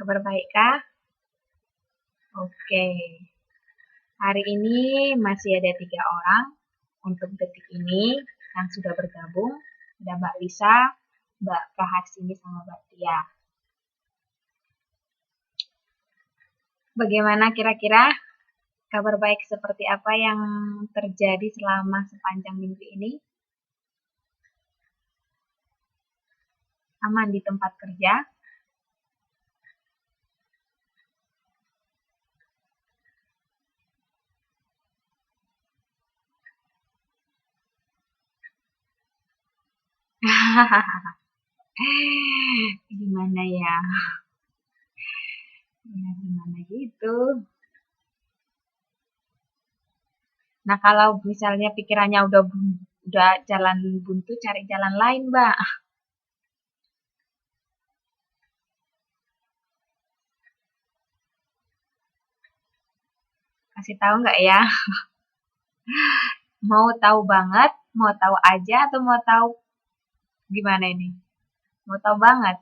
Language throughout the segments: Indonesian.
Kabar baik kah? Oke. Hari ini masih ada 3 orang untuk detik ini yang sudah bergabung. Ada Mbak Lisa, Mbak Praharsini, sama Mbak Tia. Bagaimana kira-kira kabar baik seperti apa yang terjadi selama sepanjang minggu ini? Aman di tempat kerja? Gimana ya? Ya gimana gitu. Nah, kalau misalnya pikirannya udah jalan buntu, cari jalan lain, Mbak. Kasih tahu nggak ya? Mau tahu banget, mau tahu aja, atau mau tahu gimana ini? Mau tahu banget?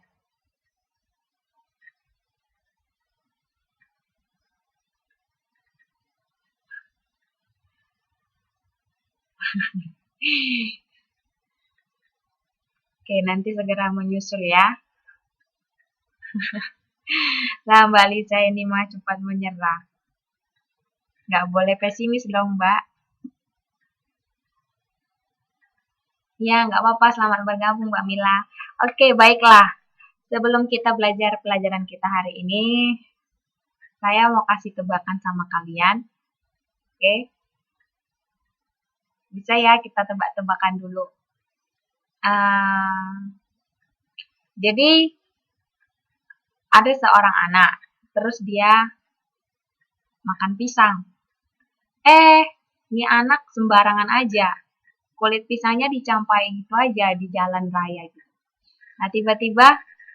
Oke, nanti segera menyusul ya. Lah, Mbak Lisa ini mah cepat menyerah. Nggak boleh pesimis dong, Mbak. Ya, nggak apa-apa. Selamat bergabung, Mbak Mila. Oke, baiklah. Sebelum kita belajar pelajaran kita hari ini, saya mau kasih tebakan sama kalian. Oke? Bisa ya kita tebak-tebakan dulu. Jadi, ada seorang anak, terus dia makan pisang. Ini anak sembarangan aja. Kulit pisangnya dicampai gitu aja di jalan raya gitu. Nah, tiba-tiba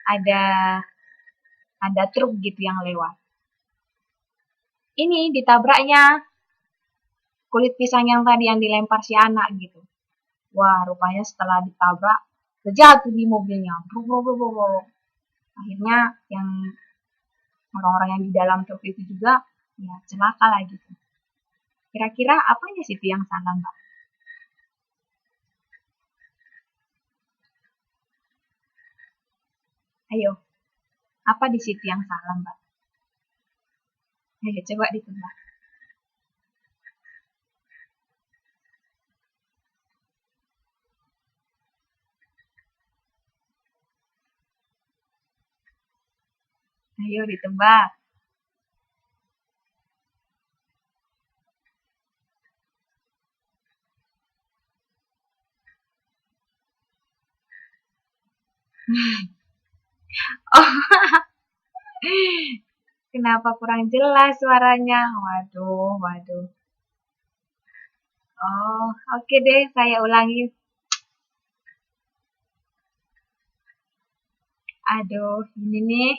ada truk gitu yang lewat. Ini ditabraknya kulit pisang yang tadi yang dilempar si anak gitu. Wah, rupanya setelah ditabrak, terjatuh di mobilnya. Akhirnya yang orang-orang yang di dalam truk itu juga ya celaka lah gitu. Kira-kira apanya sih itu yang salah, Mbak? Ayo, apa di situ yang salah, Mbak? Ayo, coba ditebak. Ayo ditebak. Oh, kenapa kurang jelas suaranya? Waduh, waduh. Oh, oke deh, saya ulangi. Aduh, ini nih.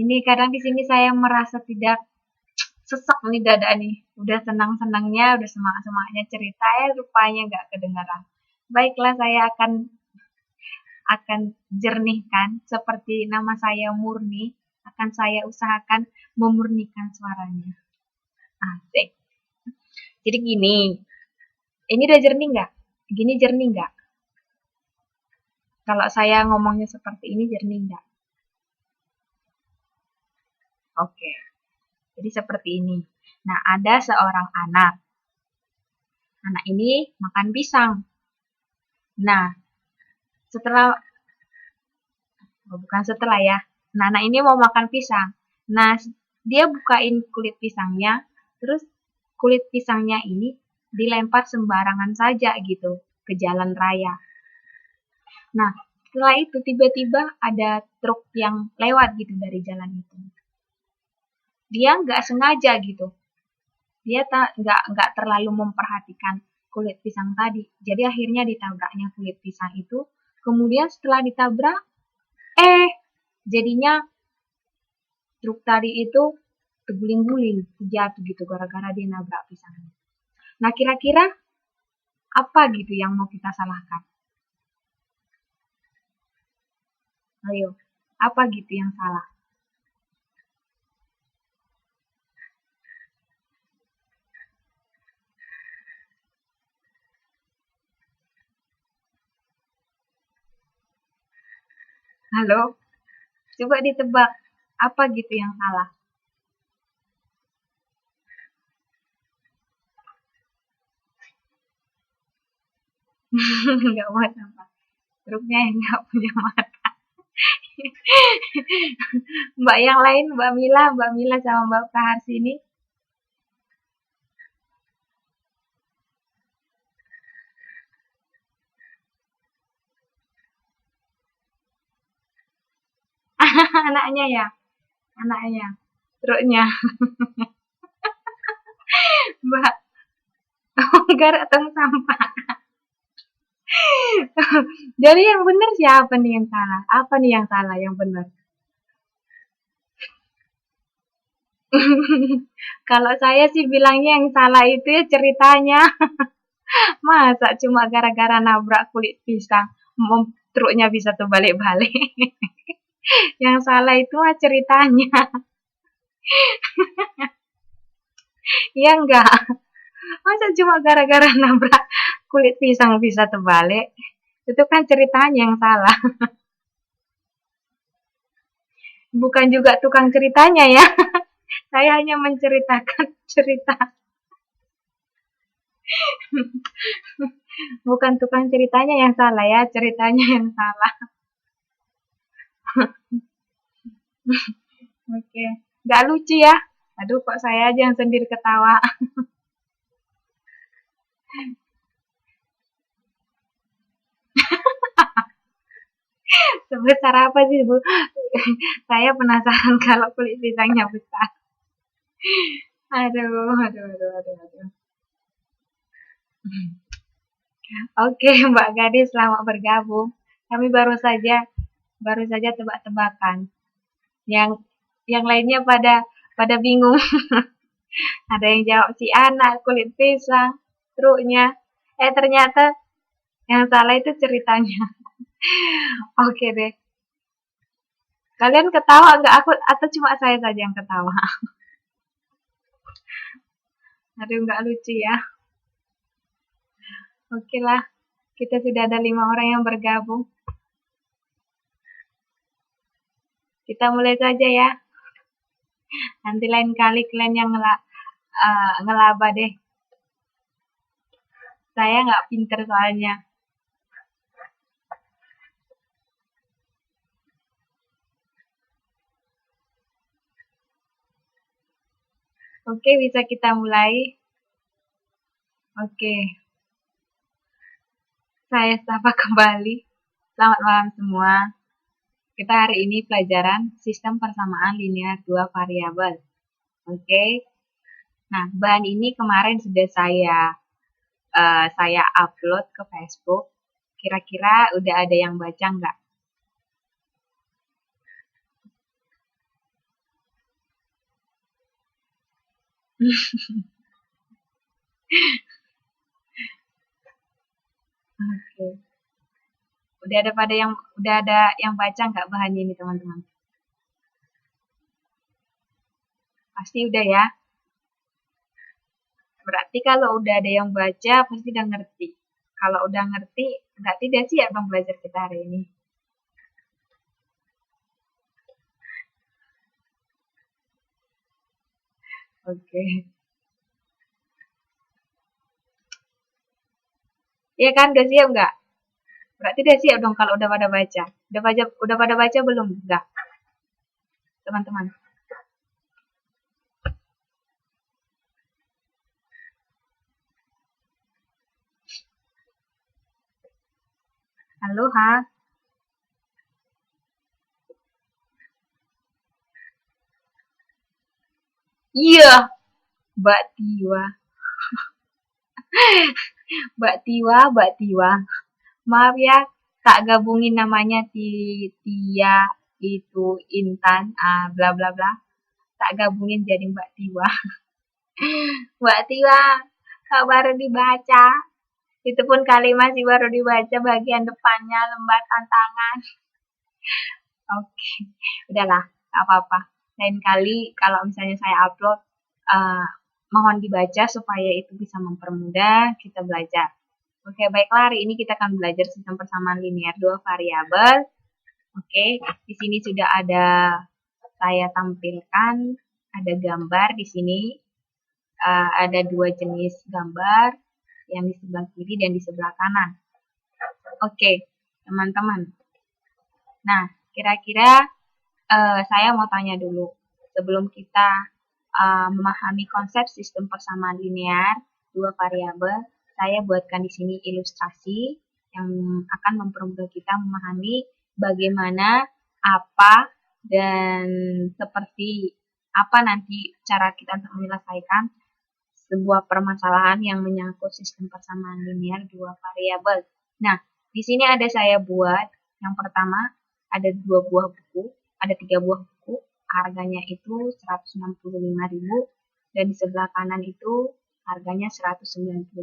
Ini kadang di sini saya merasa tidak sesek nih dada nih. Udah senang-senangnya, udah semangat-semangatnya cerita, rupanya nggak kedengaran. Baiklah, saya akan jernihkan seperti nama saya Murni, akan saya usahakan memurnikan suaranya. Asik. Jadi gini, ini udah jernih nggak? Gini jernih nggak? Kalau saya ngomongnya seperti ini jernih nggak? Oke. Jadi seperti ini. Nah, ada seorang anak. Anak ini makan pisang. Nah, bukan setelah ya. Nah, anak ini mau makan pisang. Nah, dia bukain kulit pisangnya, terus kulit pisangnya ini dilempar sembarangan saja gitu ke jalan raya. Nah, setelah itu tiba-tiba ada truk yang lewat gitu dari jalan itu. Dia nggak sengaja gitu. Dia nggak terlalu memperhatikan kulit pisang tadi. Jadi akhirnya ditabraknya kulit pisang itu. Kemudian setelah ditabrak, jadinya truk tadi itu terguling-guling, jatuh gitu gara-gara dia nabrak pisangnya. Nah, kira-kira apa gitu yang mau kita salahkan? Ayo, apa gitu yang salah? Halo, coba ditebak apa gitu yang salah. Nggak mau sampah. Truknya yang nggak punya mata. Mbak yang lain, Mbak Mila sama Mbak Praharsini. Anaknya ya, anaknya. Truknya, Mbak. Garuk tong sampah. Jadi yang benar siapa nih yang salah? Apa nih yang salah, yang benar? Kalau saya sih bilangnya yang salah itu ya ceritanya. Masa cuma gara-gara nabrak kulit pisang, truknya bisa terbalik-balik. Yang salah itu mah ceritanya. Iya enggak? Masa cuma gara-gara nabrak kulit pisang bisa terbalik? Itu kan ceritanya yang salah. Bukan juga tukang ceritanya ya. Saya hanya menceritakan cerita. Bukan tukang ceritanya yang salah ya, ceritanya yang salah. Oke, nggak lucu ya? Aduh, kok saya aja yang sendiri ketawa. Sebesar apa sih, Bu? Saya penasaran kalau kulit pisangnya besar. Aduh, aduh, aduh, aduh, aduh. Oke, Mbak Gadis, selamat bergabung. Kami baru saja tebak-tebakan. Yang yang lainnya pada bingung. Ada yang jawab si anak, kulit pisang, truknya. Ternyata yang salah itu ceritanya. Oke deh. Kalian ketawa nggak aku atau cuma saya saja yang ketawa? Aduh, nggak lucu ya. Oke lah, kita sudah ada 5 orang yang bergabung. Kita mulai saja ya. Nanti lain kali kalian yang ngelaba deh. Saya nggak pinter soalnya. Oke, bisa kita mulai. Oke, saya sapa kembali. Selamat malam semua. Kita hari ini pelajaran sistem persamaan linear dua variabel. Oke. Nah, bahan ini kemarin sudah saya upload ke Facebook. Kira-kira udah ada yang baca nggak? Oke. Udah ada yang baca nggak bahannya ini teman-teman? Pasti udah ya. Berarti kalau udah ada yang baca pasti udah ngerti. Kalau udah ngerti berarti udah siap dong belajar kita hari ini. Oke. Iya kan, udah siap nggak? Berarti udah siap dong kalau udah pada baca. Udah pada baca belum? Enggak, teman-teman. Halo, ha? Iya, Mbak Tiwa. Mbak Tiwa, Mbak Tiwa. Maaf ya, tak gabungin namanya Tia itu Intan, bla bla bla. Tak gabungin jadi Mbak Tiwa. Mbak Tiwa, kak baru dibaca. Itu pun kali masih baru dibaca bagian depannya lembar tantangan. Oke, udahlah, gak apa-apa. Lain kali kalau misalnya saya upload, uh, mohon dibaca supaya itu bisa mempermudah kita belajar. Oke, baiklah hari ini kita akan belajar sistem persamaan linear dua variabel. Oke, di sini sudah ada saya tampilkan, ada gambar di sini. Ada dua jenis gambar, yang di sebelah kiri dan di sebelah kanan. Oke, teman-teman. Nah, kira-kira saya mau tanya dulu, sebelum kita memahami konsep sistem persamaan linear dua variabel, saya buatkan di sini ilustrasi yang akan mempermudah kita memahami bagaimana, apa, dan seperti apa nanti cara kita untuk menyelesaikan sebuah permasalahan yang menyangkut sistem persamaan linear dua variabel. Nah, di sini ada saya buat, yang pertama ada 2 buah buku, ada 3 buah buku, harganya itu 165.000 dan di sebelah kanan itu harganya 195.000.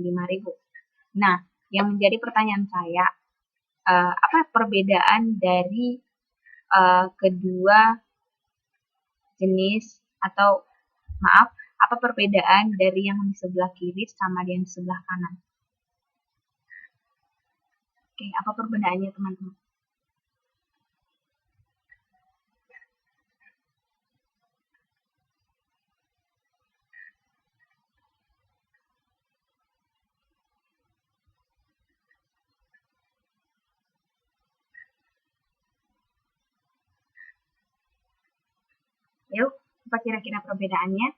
Nah, yang menjadi pertanyaan saya, apa perbedaan dari kedua jenis atau maaf, apa perbedaan dari yang di sebelah kiri sama yang di sebelah kanan? Oke, apa perbedaannya teman-teman? Yuk, apa kira-kira perbedaannya?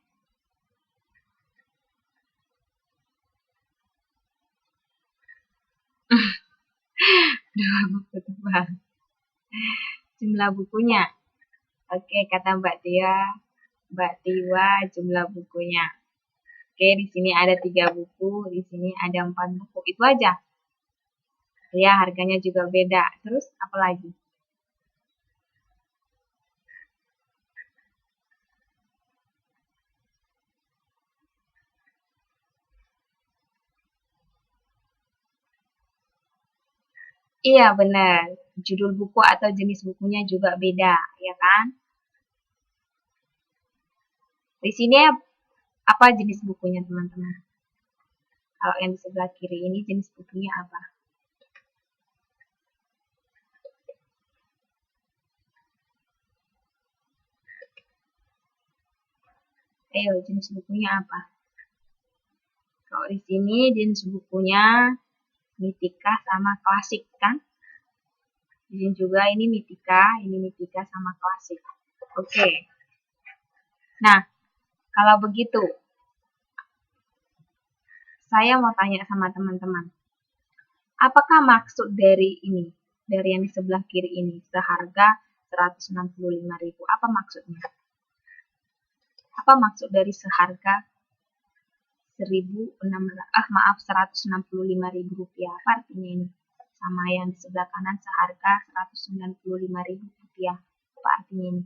Dua buku tebal. Jumlah bukunya. Oke, kata Mbak Tiwa jumlah bukunya. Oke, di sini ada 3 buku, di sini ada 4 buku. Itu aja. Ya, harganya juga beda. Terus apa lagi? Iya, benar. Judul buku atau jenis bukunya juga beda, ya kan? Di sini apa jenis bukunya, teman-teman? Kalau yang di sebelah kiri ini jenis bukunya apa? Ayo, jenis bukunya apa? Kalau di sini jenis bukunya Mitika sama klasik, kan? Di sini juga ini Mitika sama klasik. Oke. Nah, kalau begitu, saya mau tanya sama teman-teman. Apakah maksud dari ini, dari yang di sebelah kiri ini, seharga 165.000? Apa maksudnya? Apa maksud dari seharga 165.000 rupiah? Apa artinya ini? Sama yang di sebelah kanan seharga 195.000 rupiah. Apa artinya ini?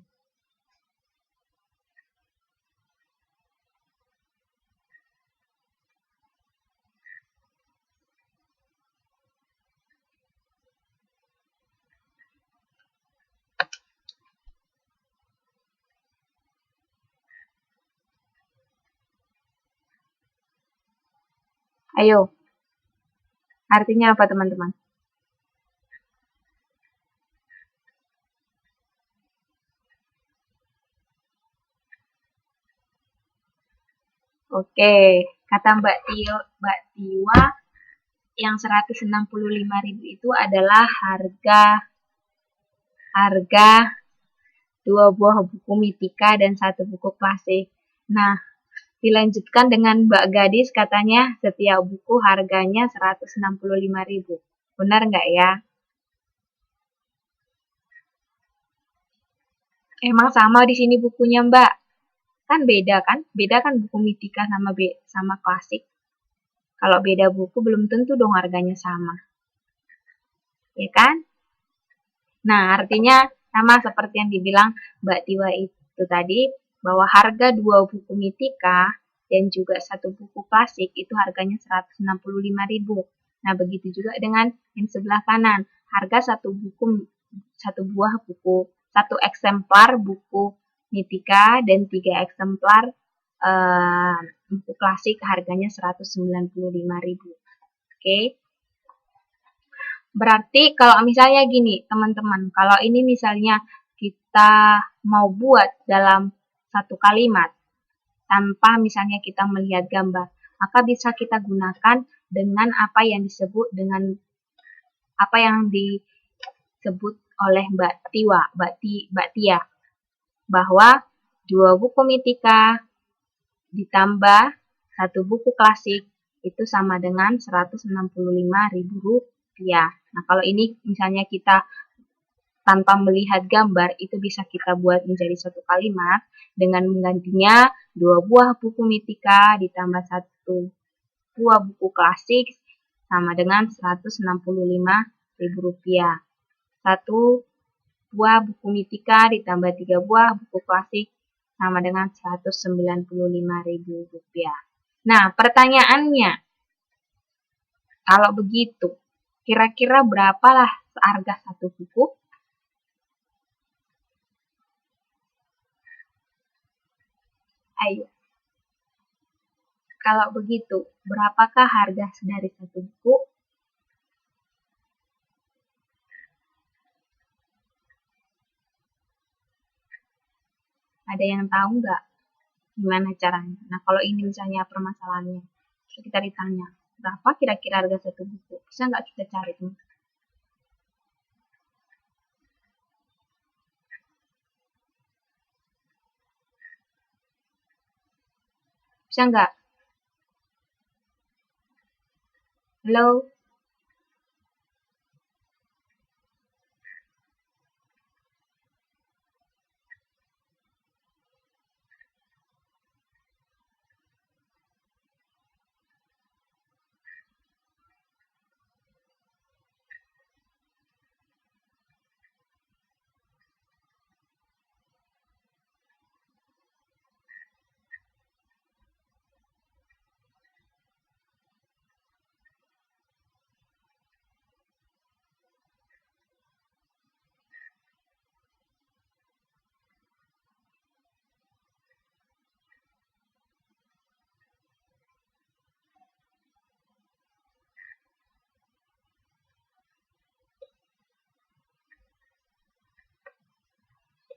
Ayo, artinya apa teman-teman? Oke, kata Mbak Tiwa, yang 165.000 itu adalah harga 2 buah buku Mitika dan 1 buku klasik. Nah, dilanjutkan dengan Mbak Gadis, katanya setiap buku harganya 165.000. Benar nggak ya? Emang sama di sini bukunya, Mbak? Kan beda kan? Beda kan buku Mitika sama klasik. Kalau beda buku belum tentu dong harganya sama. Ya kan? Nah, artinya sama seperti yang dibilang Mbak Tiwa itu tadi, bahwa harga 2 buku Mitika dan juga 1 buku klasik itu harganya 165.000. Nah, begitu juga dengan yang sebelah kanan. Harga satu buah buku, 1 eksemplar buku Mitika dan 3 eksemplar buku klasik harganya 195.000. Oke. Berarti kalau misalnya gini, teman-teman, kalau ini misalnya kita mau buat dalam satu kalimat tanpa misalnya kita melihat gambar, maka bisa kita gunakan dengan apa yang disebut dengan apa yang disebut oleh Mbak Tia, bahwa 2 buku Mitika ditambah 1 buku klasik itu sama dengan Rp165.000. Nah, kalau ini misalnya kita tanpa melihat gambar, itu bisa kita buat menjadi satu kalimat dengan menggantinya 2 buah buku Mitika ditambah 1 buah buku klasik sama dengan Rp165.000. 1 buah buku Mitika ditambah 3 buah buku klasik sama dengan Rp195.000. Nah, pertanyaannya, kalau begitu, kira-kira berapalah harga satu buku? Ayo. Kalau begitu, berapakah harga dari satu buku? Ada yang tahu nggak gimana caranya? Nah, kalau ini misalnya permasalahannya, kita ditanya, berapa kira-kira harga satu buku? Bisa nggak kita cari? Bisa nggak? Halo?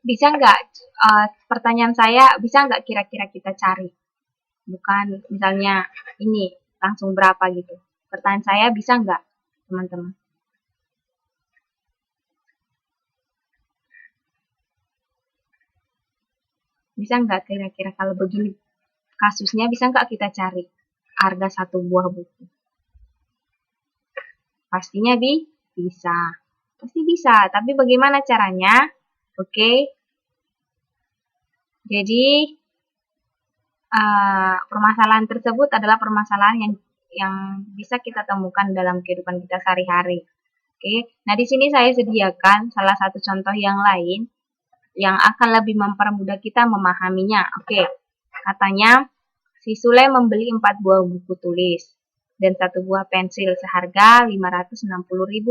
Bisa nggak, pertanyaan saya, bisa nggak kira-kira kita cari? Bukan misalnya ini langsung berapa gitu. Pertanyaan saya, bisa nggak, teman-teman? Bisa nggak kira-kira kalau begini kasusnya, bisa nggak kita cari harga satu buah buku? Pastinya bisa. Pasti bisa, tapi bagaimana caranya? Oke. Jadi permasalahan tersebut adalah permasalahan yang bisa kita temukan dalam kehidupan kita sehari-hari. Oke. Nah, di sini saya sediakan salah satu contoh yang lain yang akan lebih mempermudah kita memahaminya. Oke. Katanya si Sule membeli 4 buah buku tulis dan 1 buah pensil seharga Rp560.000.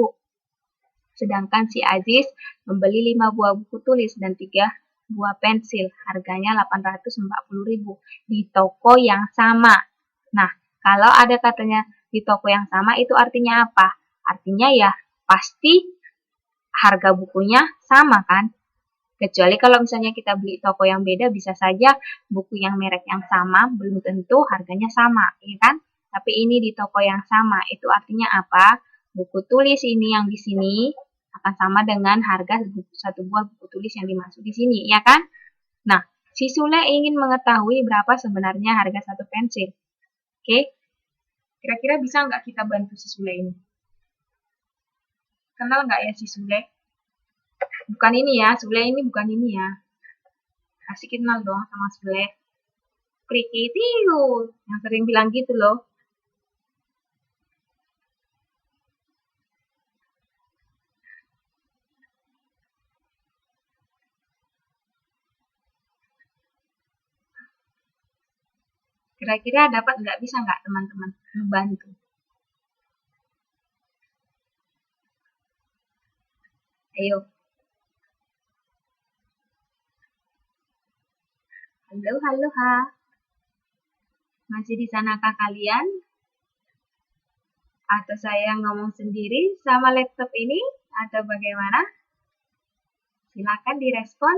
Sedangkan si Aziz membeli 5 buah buku tulis dan 3 buah pensil, harganya Rp840.000 di toko yang sama. Nah, kalau ada katanya di toko yang sama, itu artinya apa? Artinya ya pasti harga bukunya sama kan? Kecuali kalau misalnya kita beli toko yang beda, bisa saja buku yang merek yang sama belum tentu harganya sama, ya kan? Tapi ini di toko yang sama, itu artinya apa? Buku tulis ini yang di sini akan sama dengan harga satu buah buku tulis yang dimaksud di sini, ya kan? Nah, si Sule ingin mengetahui berapa sebenarnya harga satu pensil. Oke? Kira-kira bisa nggak kita bantu si Sule ini? Kenal nggak ya si Sule? Bukan ini ya, Sule ini bukan ini ya. Kasih kenal dong sama Sule. Kriki tiu, yang sering bilang gitu loh. Kira-kira dapat nggak, bisa nggak teman-teman membantu? Ayo. Halo, halo, ha. Masih di sanakah kalian? Atau saya ngomong sendiri sama laptop ini? Atau bagaimana? Silakan direspon.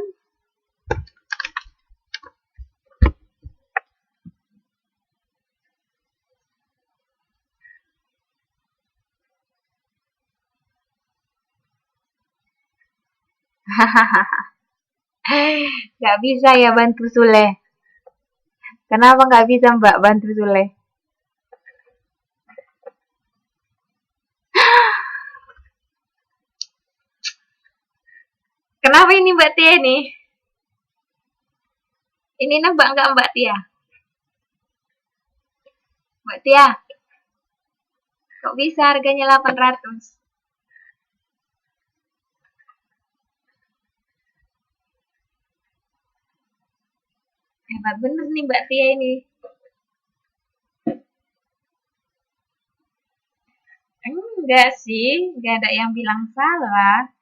Nggak bisa ya bantu Sule. Kenapa nggak bisa Mbak bantu Sule? Kenapa ini Mbak Tia ini? Ini nebak nggak Mbak Tia? Mbak Tia, kok bisa harganya 800? Hebat bener nih Mbak Tia ini. Enggak sih, enggak ada yang bilang salah.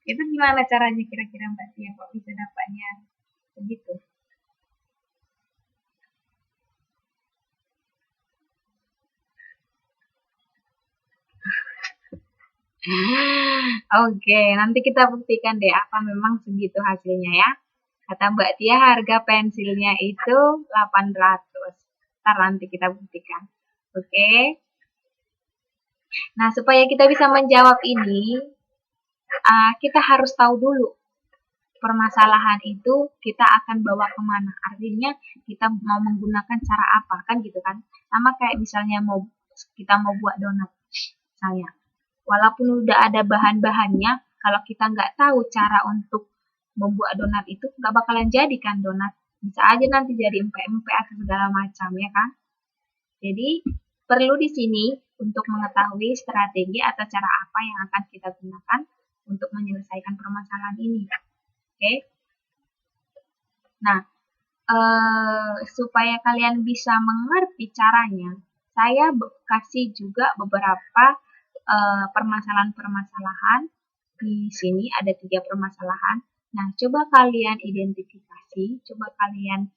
Itu gimana caranya kira-kira Mbak Tia kok bisa dapatnya begitu? Oke, nanti kita buktikan deh apa memang segitu hasilnya ya. Kata Mbak Tia harga pensilnya itu 800. Ntar nanti kita buktikan. Oke. Nah, supaya kita bisa menjawab ini, kita harus tahu dulu permasalahan itu kita akan bawa kemana. Artinya kita mau menggunakan cara apa kan gitu kan. Sama kayak misalnya kita mau buat donat misalnya. Walaupun udah ada bahan-bahannya, kalau kita nggak tahu cara untuk membuat donat itu nggak bakalan jadi kan donat. Bisa aja nanti jadi empek-empek atau segala macam ya kan. Jadi perlu di sini untuk mengetahui strategi atau cara apa yang akan kita gunakan untuk menyelesaikan permasalahan ini. Oke. Nah, supaya kalian bisa mengerti caranya, saya kasih juga beberapa permasalahan-permasalahan. Di sini ada 3 permasalahan. Nah, coba kalian identifikasi, coba kalian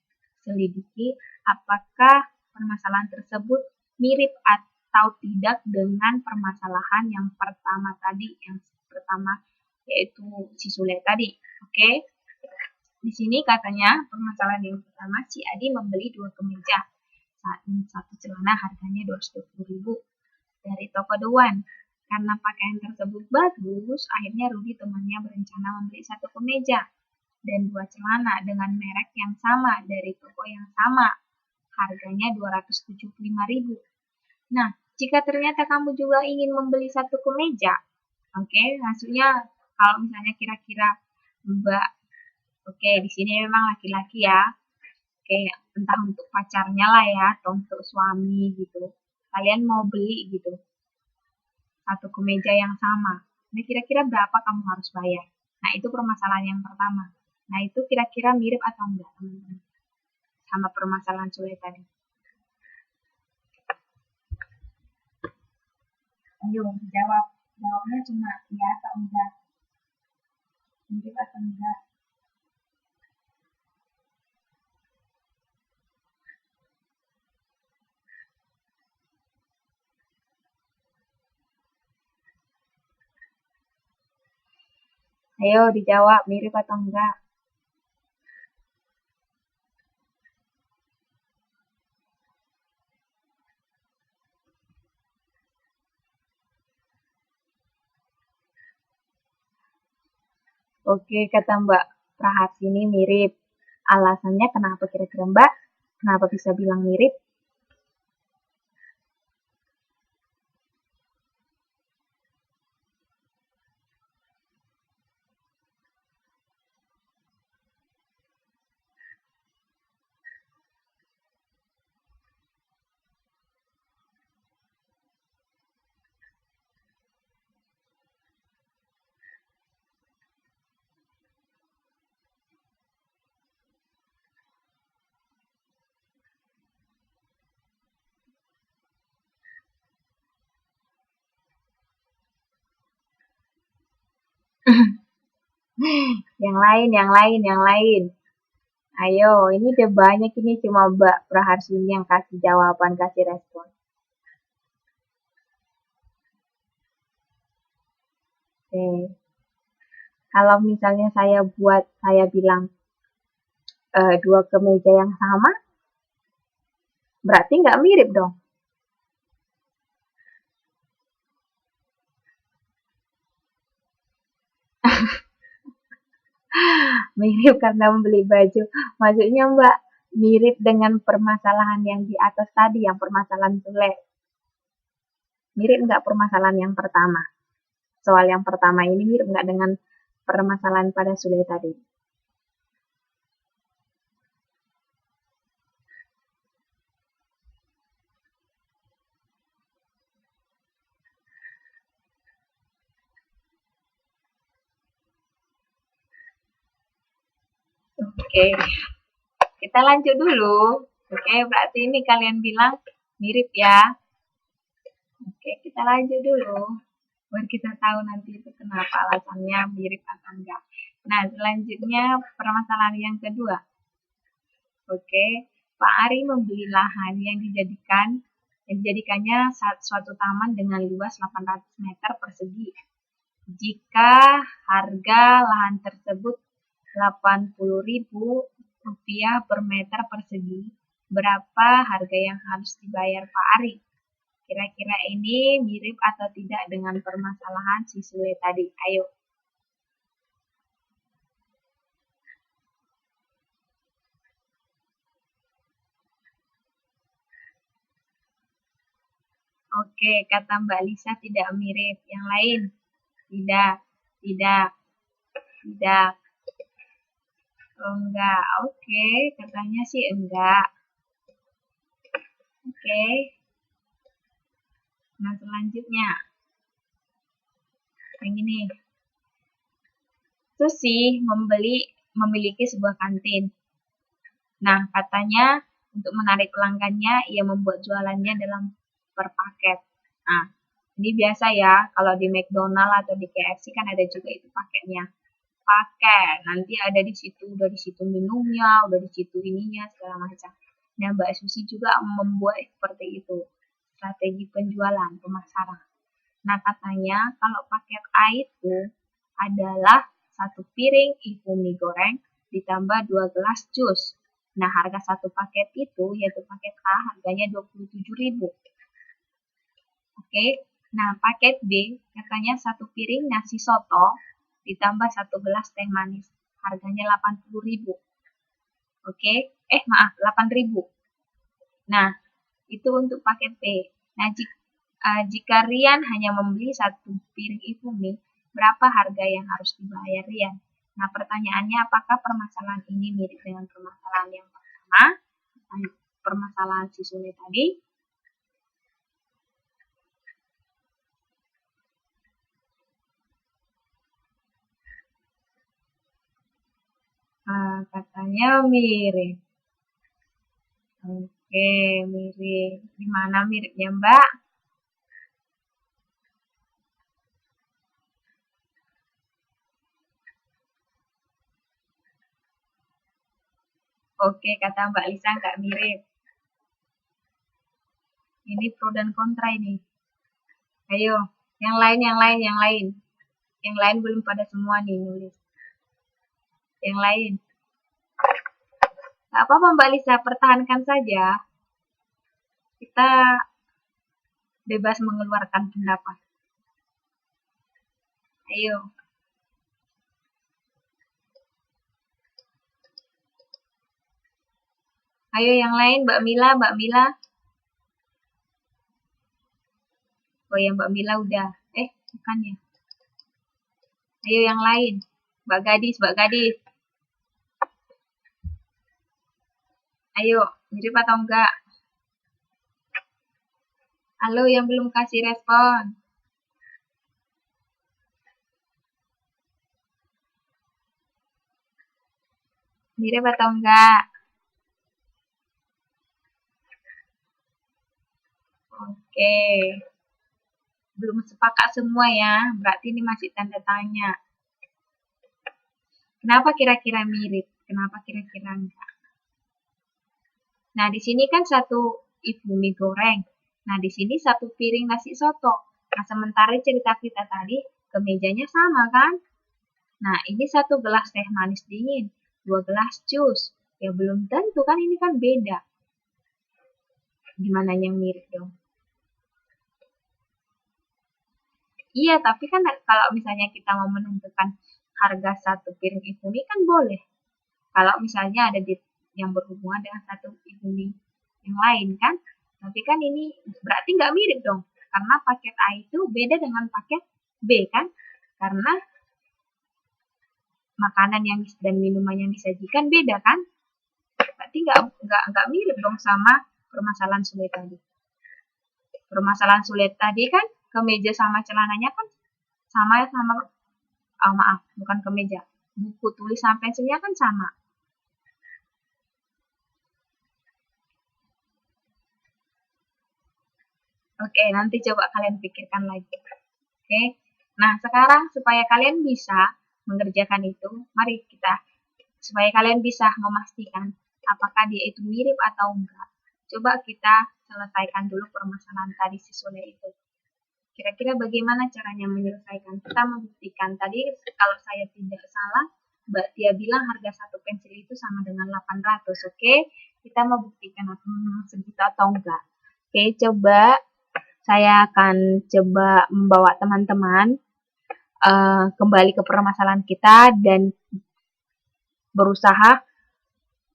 selidiki apakah permasalahan tersebut mirip atau tidak dengan permasalahan yang pertama tadi, yang pertama yaitu si Sule tadi. Oke? Di sini katanya permasalahan yang pertama, si Adi membeli 2 kemeja. Satu celana harganya 220.000 dari toko The One. Karena pakaian tersebut bagus, akhirnya Rudy temannya berencana membeli 1 kemeja dan 2 celana dengan merek yang sama dari toko yang sama. Harganya 275.000. Nah, jika ternyata kamu juga ingin membeli 1 kemeja, oke, maksudnya kalau misalnya kira-kira Mbak, oke, di sini memang laki-laki ya, oke, entah untuk pacarnya lah ya, atau untuk suami gitu, kalian mau beli gitu, 1 kemeja yang sama. Nah, kira-kira berapa kamu harus bayar? Nah, itu permasalahan yang pertama. Nah, itu kira-kira mirip atau enggak, teman-teman? Sama permasalahan Sule tadi. Ayo, jawab. Jawabnya cuma ya atau enggak. Mirip atau enggak. Ayo dijawab, mirip atau enggak? Oke, kata Mbak Prahasini mirip. Alasannya kenapa kira-kira Mbak? Kenapa bisa bilang mirip? Yang lain, yang lain, yang lain. Ayo, ini udah banyak ini cuma Mbak Praharsini yang kasih jawaban, kasih respon. Oke. Kalau misalnya saya bilang dua kemeja yang sama, berarti nggak mirip dong. Mirip karena membeli baju. Maksudnya Mbak, mirip dengan permasalahan yang di atas tadi, yang permasalahan Sule. Mirip nggak permasalahan yang pertama? Soal yang pertama ini mirip nggak dengan permasalahan pada Sule tadi? Oke, kita lanjut dulu. Oke, berarti ini kalian bilang mirip ya. Oke, kita lanjut dulu. Biar kita tahu nanti itu kenapa alasannya mirip atau enggak. Nah, selanjutnya permasalahan yang kedua. Oke, Pak Ari membeli lahan yang dijadikannya suatu taman dengan luas 800 meter persegi. Jika harga lahan tersebut Rp80.000 per meter persegi, berapa harga yang harus dibayar Pak Ari? Kira-kira ini mirip atau tidak dengan permasalahan si Sule tadi? Ayo. Oke, kata Mbak Lisa tidak mirip. Yang lain? Tidak, tidak, tidak. Oh, enggak. Oke, katanya sih enggak. Oke. Nah, selanjutnya. Yang ini. Susi memiliki sebuah kantin. Nah, katanya untuk menarik pelanggannya, ia membuat jualannya dalam per paket. Nah, ini biasa ya, kalau di McDonald atau di KFC kan ada juga itu paketnya. Paket, nanti ada di situ, udah di situ minumnya, udah di situ ininya, segala macam. Nah, Mbak Susi juga membuat seperti itu, strategi penjualan, pemasaran. Nah, katanya kalau paket A itu adalah satu piring ibu mie goreng ditambah 2 gelas jus. Nah, harga satu paket itu, yaitu paket A, harganya Rp27.000. Oke, nah paket B, katanya satu piring nasi soto ditambah 1 gelas teh manis. Harganya Rp80.000. Oke, maaf, 8.000. Nah, itu untuk paket B. Nah, jika Rian hanya membeli satu piring itu mie, berapa harga yang harus dibayar Rian? Nah, pertanyaannya apakah permasalahan ini mirip dengan permasalahan yang pertama? Permasalahan si Sule tadi? Katanya mirip. Oke, mirip. Di mana miripnya, Mbak? Oke, kata Mbak Lisa nggak mirip. Ini pro dan kontra ini. Ayo, yang lain. Yang lain belum pada semua nih nulis. Yang lain. Gak apa-apa Mbak Lisa, pertahankan saja. Kita bebas mengeluarkan pendapat. Ayo. Ayo yang lain, Mbak Mila. Oh ya, Mbak Mila udah. Bukan ya. Ayo yang lain. Mbak Gadis. Ayo, mirip atau enggak? Halo yang belum kasih respon. Mirip atau enggak? Oke. Belum sepakat semua ya, berarti ini masih tanda tanya. Kenapa kira-kira mirip? Kenapa kira-kira enggak? Nah, di sini kan satu ibu mie goreng. Nah, di sini satu piring nasi soto. Nah, sementara cerita kita tadi kemejanya sama kan? Nah, ini 1 gelas teh manis dingin, 2 gelas jus. Ya belum tentu kan, ini kan beda. Gimana yang mirip dong? Iya, tapi kan kalau misalnya kita mau menentukan harga 1 piring indomie kan boleh. Kalau misalnya ada yang berhubungan dengan 1 indomie yang lain kan. Tapi kan ini berarti nggak mirip dong. Karena paket A itu beda dengan paket B kan. Karena makanan yang dan minuman yang disajikan beda kan. Berarti nggak mirip dong sama permasalahan sulit tadi. Permasalahan sulit tadi kan kemeja sama celananya kan sama, oh maaf, bukan kemeja. Buku tulis sama pensilnya kan sama. Oke, nanti coba kalian pikirkan lagi. Oke, nah sekarang supaya kalian bisa mengerjakan itu, mari kita, supaya kalian bisa memastikan apakah dia itu mirip atau enggak. Coba kita selesaikan dulu permasalahan tadi si Sule itu. Kira-kira bagaimana caranya menyelesaikan? Kita membuktikan tadi, kalau saya tidak salah, Mbak Tia bilang harga 1 pensil itu sama dengan 800, oke? Kita membuktikan segitu atau enggak. Oke, coba saya akan coba membawa teman-teman kembali ke permasalahan kita dan berusaha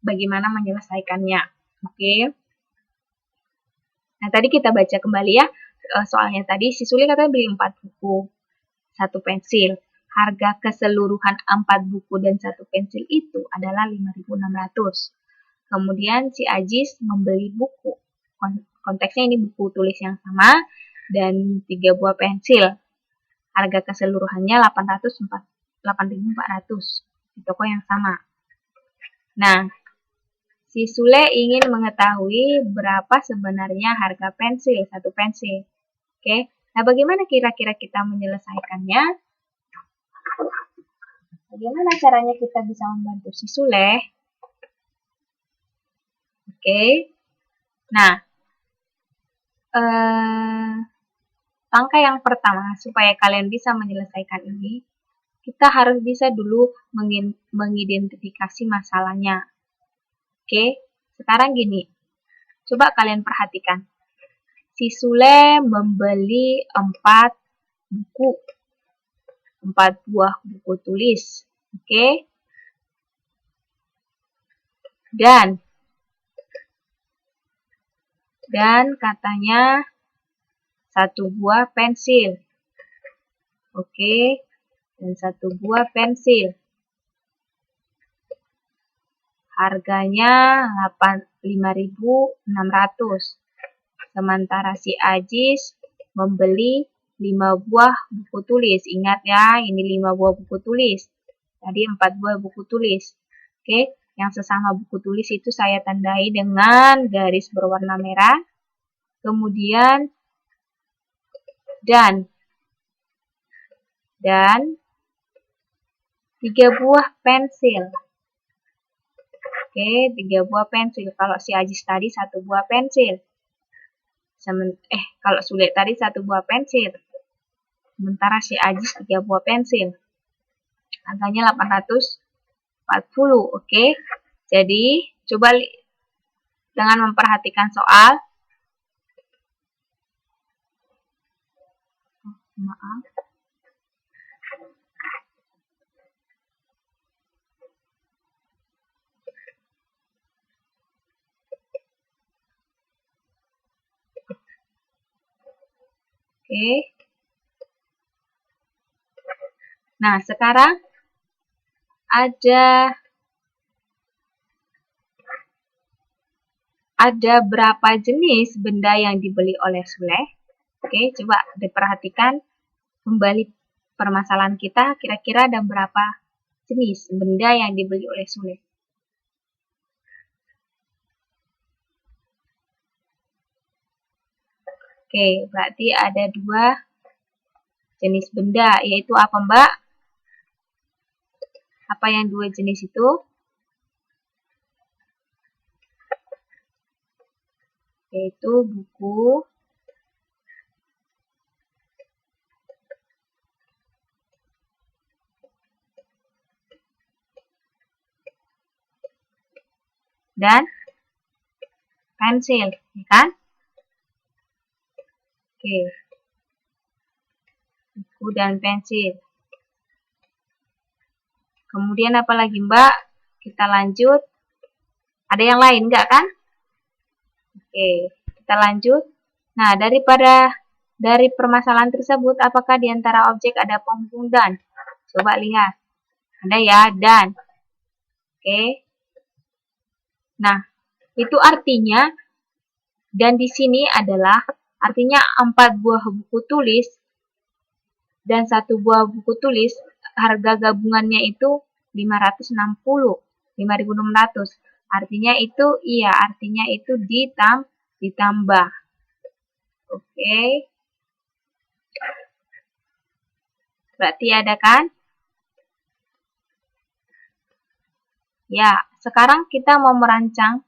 bagaimana menyelesaikannya. Oke. Nah, tadi kita baca kembali ya. Soalnya tadi si Sule katanya beli 4 buku, 1 pensil. Harga keseluruhan 4 buku dan 1 pensil itu adalah 5.600. Kemudian si Ajis membeli buku. Konteksnya ini buku tulis yang sama dan 3 buah pensil. Harga keseluruhannya 8.400 di toko yang sama. Nah, si Sule ingin mengetahui berapa sebenarnya harga pensil, 1 pensil. Oke, nah bagaimana kira-kira kita menyelesaikannya? Bagaimana caranya kita bisa membantu si Sule? Oke, nah, langkah yang pertama supaya kalian bisa menyelesaikan ini, kita harus bisa dulu mengidentifikasi masalahnya. Oke, sekarang gini, coba kalian perhatikan. Si Sule membeli 4 buku, 4 buah buku tulis, oke? Dan katanya 1 buah pensil, oke? Dan 1 buah pensil. Harganya 5.600. Sementara si Ajis membeli 5 buah buku tulis. Ingat ya, ini 5 buah buku tulis. Tadi 4 buah buku tulis. Oke, yang sesama buku tulis itu saya tandai dengan garis berwarna merah. Kemudian dan 3 buah pensil. Oke, 3 buah pensil. Kalau si Ajis tadi 1 buah pensil. Kalau Sule tadi 1 buah pensil. Sementara si Ajis 3 buah pensil. Harganya 840, oke? Jadi, coba dengan memperhatikan soal. Maaf. Oke. Nah, sekarang ada berapa jenis benda yang dibeli oleh Sule? Oke, coba diperhatikan kembali permasalahan kita, kira-kira ada berapa jenis benda yang dibeli oleh Sule? Oke, berarti ada 2 jenis benda, yaitu apa Mbak? Apa yang 2 jenis itu? Yaitu buku dan pensil, ya kan? Oke, buku dan pensil. Kemudian apa lagi Mbak? Kita lanjut. Ada yang lain nggak kan? Oke, kita lanjut. Nah, dari permasalahan tersebut, apakah di antara objek ada penghubung dan? Coba lihat. Ada ya, dan. Oke. Nah, itu artinya, dan di sini adalah, artinya 4 buah buku tulis, dan 1 buah buku tulis, harga gabungannya itu 560, 5.600. Artinya itu, iya, artinya itu ditambah. Oke. Berarti ada kan? Ya, sekarang kita mau merancang.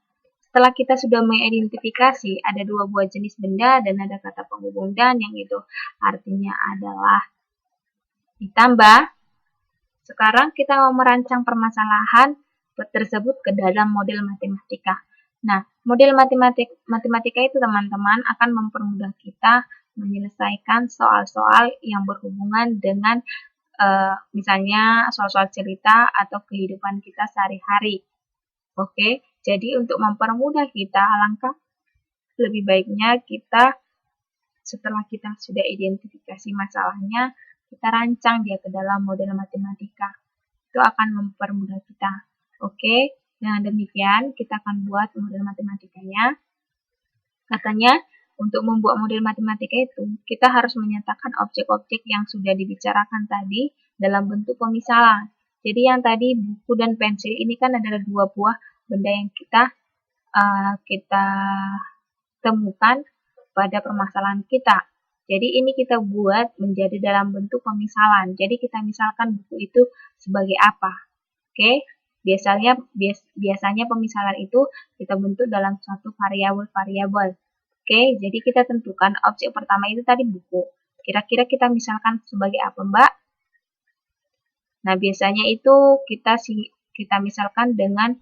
Setelah kita sudah mengidentifikasi ada 2 buah jenis benda dan ada kata penghubung dan yang itu artinya adalah ditambah. Sekarang kita mau merancang permasalahan tersebut ke dalam model matematika. Nah, model matematika itu teman-teman akan mempermudah kita menyelesaikan soal-soal yang berhubungan dengan misalnya soal-soal cerita atau kehidupan kita sehari-hari. Oke, jadi untuk mempermudah kita, alangkah lebih baiknya kita setelah kita sudah identifikasi masalahnya, kita rancang dia ke dalam model matematika. Itu akan mempermudah kita. Oke, dengan demikian kita akan buat model matematikanya. Katanya, untuk membuat model matematika itu, kita harus menyatakan objek-objek yang sudah dibicarakan tadi dalam bentuk pemisalan. Jadi yang tadi buku dan pensil ini kan adalah 2 buah benda yang kita temukan pada permasalahan kita. Jadi ini kita buat menjadi dalam bentuk pemisalan. Jadi kita misalkan buku itu sebagai apa. Oke, biasanya pemisalan itu kita bentuk dalam suatu variabel. Oke, jadi kita tentukan objek pertama itu tadi buku. Kira-kira kita misalkan sebagai apa, Mbak? Nah, biasanya itu kita misalkan dengan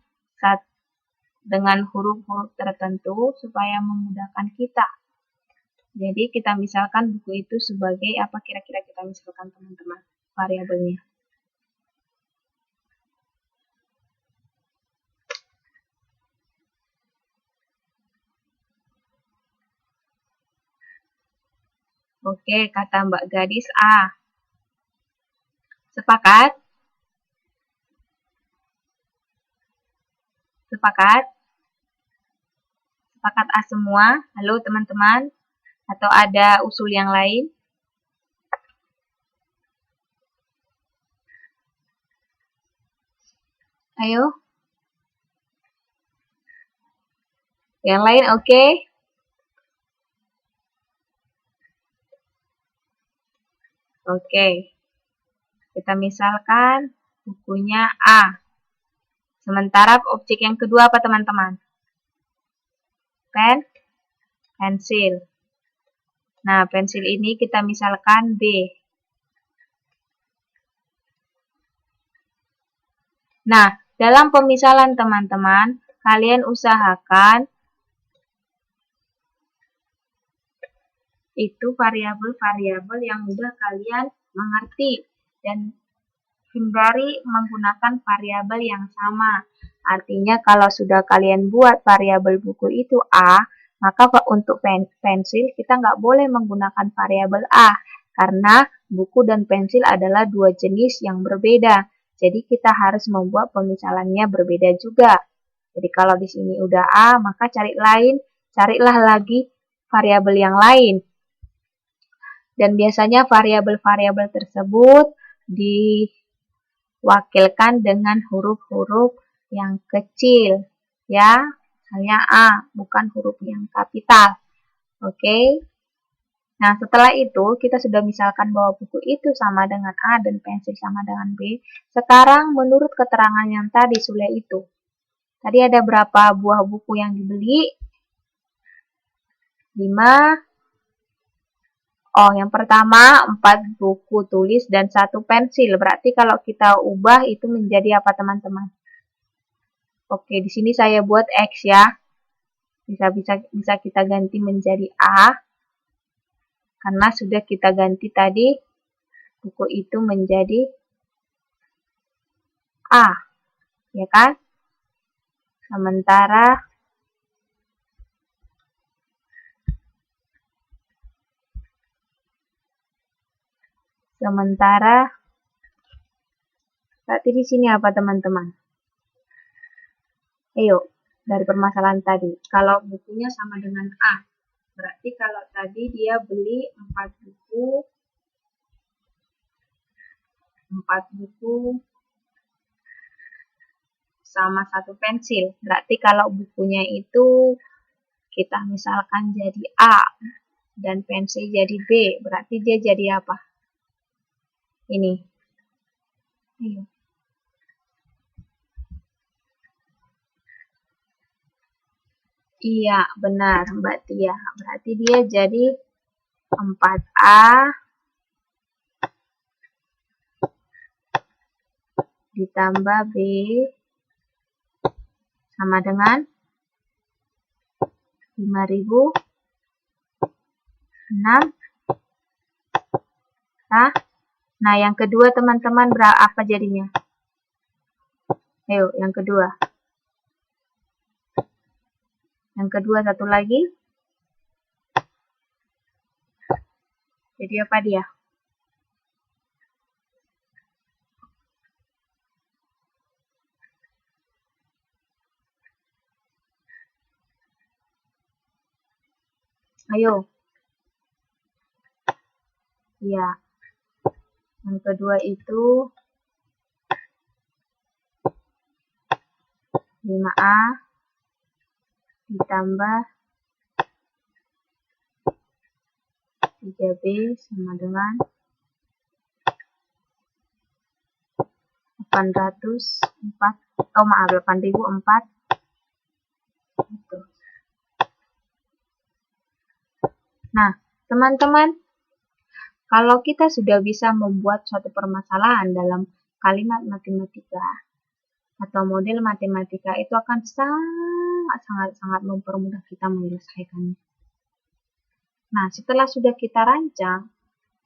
huruf-huruf tertentu supaya memudahkan kita. Jadi kita misalkan buku itu sebagai apa kira-kira kita misalkan teman-teman variabelnya. Oke, kata Mbak Gadis A. Sepakat? Sepakat? Sepakat A semua? Halo teman-teman? Atau ada usul yang lain? Ayo. Yang lain oke? Oke. Kita misalkan bukunya A. Sementara objek yang kedua apa teman-teman? Pensil. Nah, pensil ini kita misalkan B. Nah, dalam pemisalan teman-teman, kalian usahakan itu variabel-variabel yang mudah kalian mengerti dan hindari menggunakan variabel yang sama. Artinya kalau sudah kalian buat variabel buku itu A, maka untuk pensil kita nggak boleh menggunakan variabel A karena buku dan pensil adalah 2 jenis yang berbeda. Jadi kita harus membuat pemisalannya berbeda juga. Jadi kalau di sini udah A, maka carilah lagi variabel yang lain. Dan biasanya variabel-variabel tersebut diwakilkan dengan huruf-huruf yang kecil, ya. Misalnya A, bukan huruf yang kapital. Oke. Nah, setelah itu kita sudah misalkan bahwa buku itu sama dengan A dan pensil sama dengan B. Sekarang menurut keterangan yang tadi Sule itu, tadi ada berapa buah buku yang dibeli? 5. Oh, yang pertama 4 buku tulis dan 1 pensil. Berarti kalau kita ubah itu menjadi apa teman-teman? Oke, di sini saya buat X ya. Bisa kita ganti menjadi A. Karena sudah kita ganti tadi buku itu menjadi A. Ya kan? Sementara berarti di sini apa teman-teman? Ayo, dari permasalahan tadi. Kalau bukunya sama dengan A, berarti kalau tadi dia beli 4 buku sama 1 pensil. Berarti kalau bukunya itu kita misalkan jadi A dan pensil jadi B, berarti dia jadi apa? Ini. Ayo. Iya, benar Mbak Tia. Berarti dia jadi 4A ditambah B sama dengan 5.006. Nah, yang kedua teman-teman apa jadinya? Ayo, yang kedua. Yang kedua satu lagi. Jadi apa dia? Ayo. Ya. Yang kedua itu 5A ditambah 3B sama dengan 8.004. Gitu. Nah, teman-teman, kalau kita sudah bisa membuat suatu permasalahan dalam kalimat matematika atau model matematika, itu akan sangat mempermudah kita menyelesaikannya. Nah, setelah sudah kita rancang,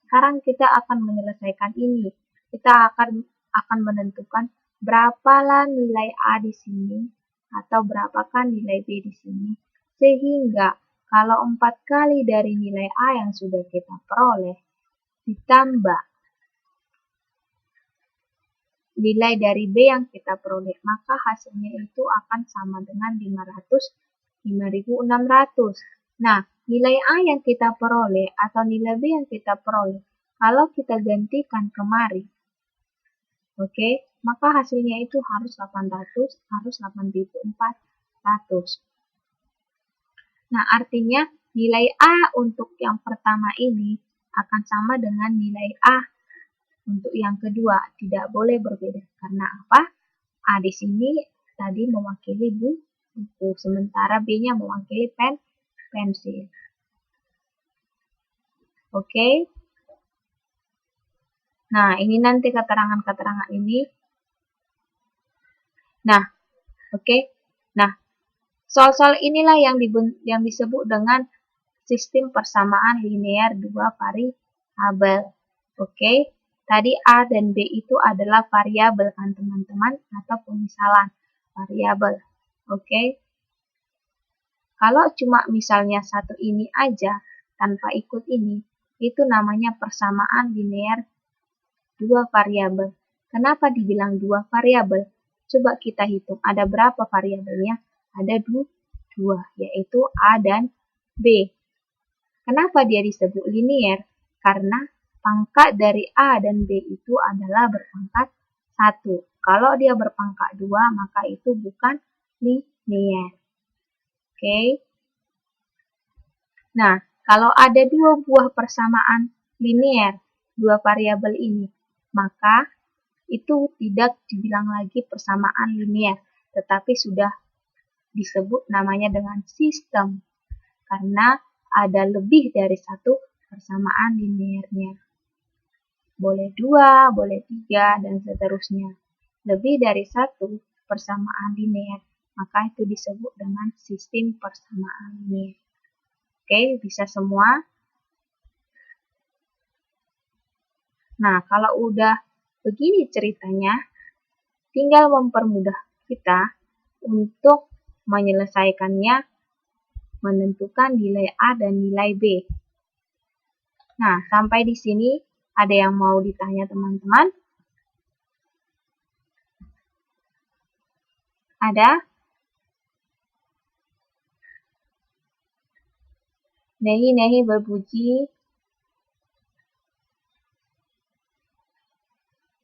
sekarang kita akan menyelesaikan ini. Kita akan menentukan berapalah nilai A di sini atau berapakah nilai B di sini. Sehingga kalau 4 kali dari nilai A yang sudah kita peroleh ditambah nilai dari B yang kita peroleh, maka hasilnya itu akan sama dengan 5.600. Nah, nilai A yang kita peroleh atau nilai B yang kita peroleh, kalau kita gantikan kemari, oke, maka hasilnya itu harus 800, harus 8.400. Nah, artinya nilai A untuk yang pertama ini akan sama dengan nilai A untuk yang kedua, tidak boleh berbeda. Karena apa? A di sini tadi mewakili buku, sementara B-nya mewakili pensil. Oke. Nah, ini nanti keterangan-keterangan ini. Nah, oke. Nah, soal-soal inilah yang disebut dengan sistem persamaan linear dua variabel. Oke. Tadi A dan B itu adalah variabel kan teman-teman, atau pemisalan variabel. Oke. Kalau cuma misalnya satu ini aja tanpa ikut ini, itu namanya persamaan linear dua variabel. Kenapa dibilang dua variabel? Coba kita hitung, ada berapa variabelnya? Ada dua, yaitu A dan B. Kenapa dia disebut linear? Karena pangkat dari A dan B itu adalah berpangkat 1. Kalau dia berpangkat 2, maka itu bukan linear. Oke. Nah, kalau ada dua buah persamaan linear, dua variabel ini, maka itu tidak dibilang lagi persamaan linear, tetapi sudah disebut namanya dengan sistem. Karena ada lebih dari satu persamaan linearnya. Boleh 2, boleh 3, dan seterusnya. Lebih dari satu persamaan linear maka itu disebut dengan sistem persamaan linier. Oke, bisa semua? Nah, kalau udah begini ceritanya, tinggal mempermudah kita untuk menyelesaikannya, menentukan nilai A dan nilai B. Nah, sampai di sini ada yang mau ditanya teman-teman? Ada? Nehi berpuji.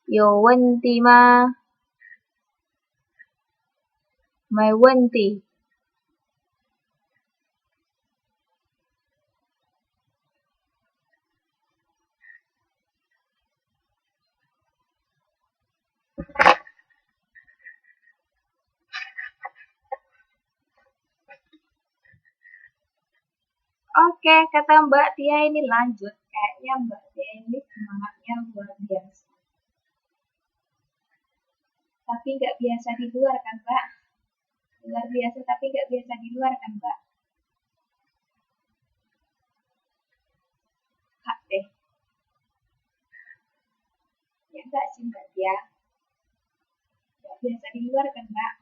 Yo wenti ma. Mai wenti. Oke, kata Mbak Tia ini lanjut. Kayaknya Mbak Tia ini semangatnya luar biasa. Tapi nggak biasa di luar kan, Mbak? Luar biasa tapi nggak biasa di luar kan, Mbak? Kak deh. Ya nggak sih, Mbak Tia? Nggak biasa di luar kan, Mbak?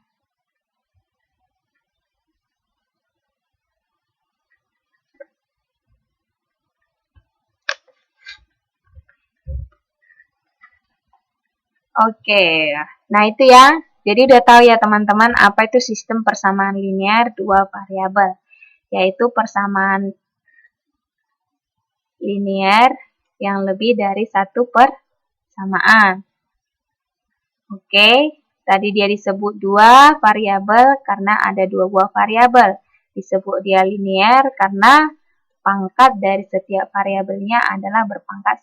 Oke, nah itu ya. Jadi udah tahu ya teman-teman apa itu sistem persamaan linear dua variabel, yaitu persamaan linear yang lebih dari satu persamaan. Oke, tadi dia disebut dua variabel karena ada dua buah variabel. Disebut dia linear karena pangkat dari setiap variabelnya adalah berpangkat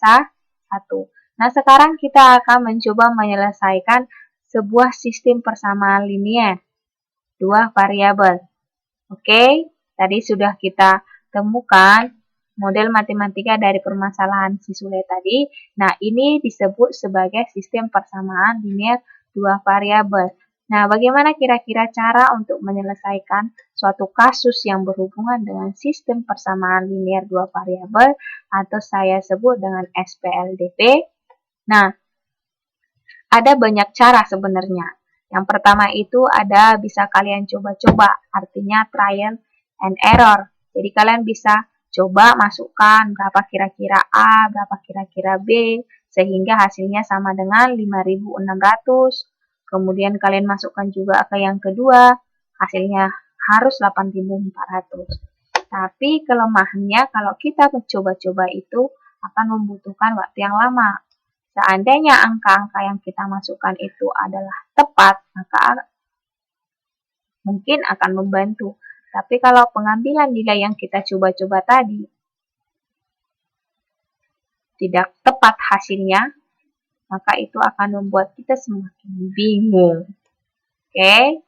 satu. Nah, sekarang kita akan mencoba menyelesaikan sebuah sistem persamaan linear dua variabel. Oke, tadi sudah kita temukan model matematika dari permasalahan si Sule tadi. Nah, ini disebut sebagai sistem persamaan linear dua variabel. Nah, bagaimana kira-kira cara untuk menyelesaikan suatu kasus yang berhubungan dengan sistem persamaan linear dua variabel atau saya sebut dengan SPLDP? Nah, ada banyak cara sebenarnya. Yang pertama itu ada bisa kalian coba-coba, artinya trial and error. Jadi kalian bisa coba masukkan berapa kira-kira A, berapa kira-kira B, sehingga hasilnya sama dengan 5.600. Kemudian kalian masukkan juga ke yang kedua, hasilnya harus 8.400. Tapi kelemahannya kalau kita mencoba-coba itu akan membutuhkan waktu yang lama. Seandainya angka-angka yang kita masukkan itu adalah tepat, maka mungkin akan membantu. Tapi kalau pengambilan nilai yang kita coba-coba tadi tidak tepat hasilnya, maka itu akan membuat kita semakin bingung. Oke?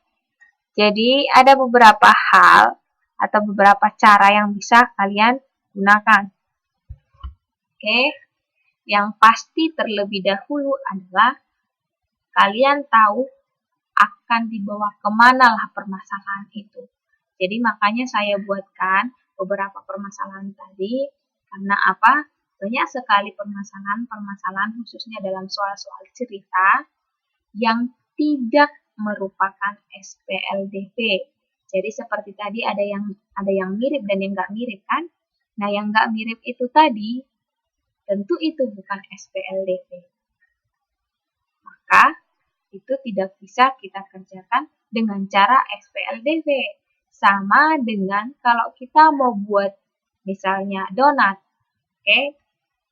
Jadi ada beberapa hal atau beberapa cara yang bisa kalian gunakan. Oke? Yang pasti terlebih dahulu adalah kalian tahu akan dibawa kemana lah permasalahan itu. Jadi makanya saya buatkan beberapa permasalahan tadi, karena apa? Banyak sekali permasalahan khususnya dalam soal-soal cerita yang tidak merupakan SPLDP. Jadi seperti tadi ada yang mirip dan yang nggak mirip kan? Nah yang nggak mirip itu tadi tentu itu bukan SPLDP. Maka itu tidak bisa kita kerjakan dengan cara SPLDP. Sama dengan kalau kita mau buat misalnya donat, oke?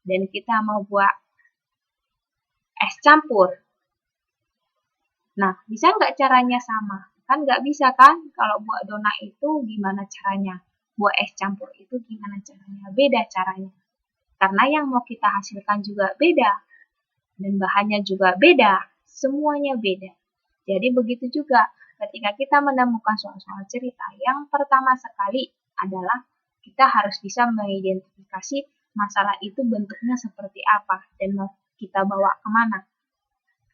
Dan kita mau buat es campur. Nah, bisa nggak caranya sama? Kan nggak bisa kan? Kalau buat donat itu gimana caranya? Buat es campur itu gimana caranya? Beda caranya. Karena yang mau kita hasilkan juga beda. Dan bahannya juga beda. Semuanya beda. Jadi begitu juga ketika kita menemukan soal-soal cerita, yang pertama sekali adalah kita harus bisa mengidentifikasi masalah itu bentuknya seperti apa dan mau kita bawa kemana.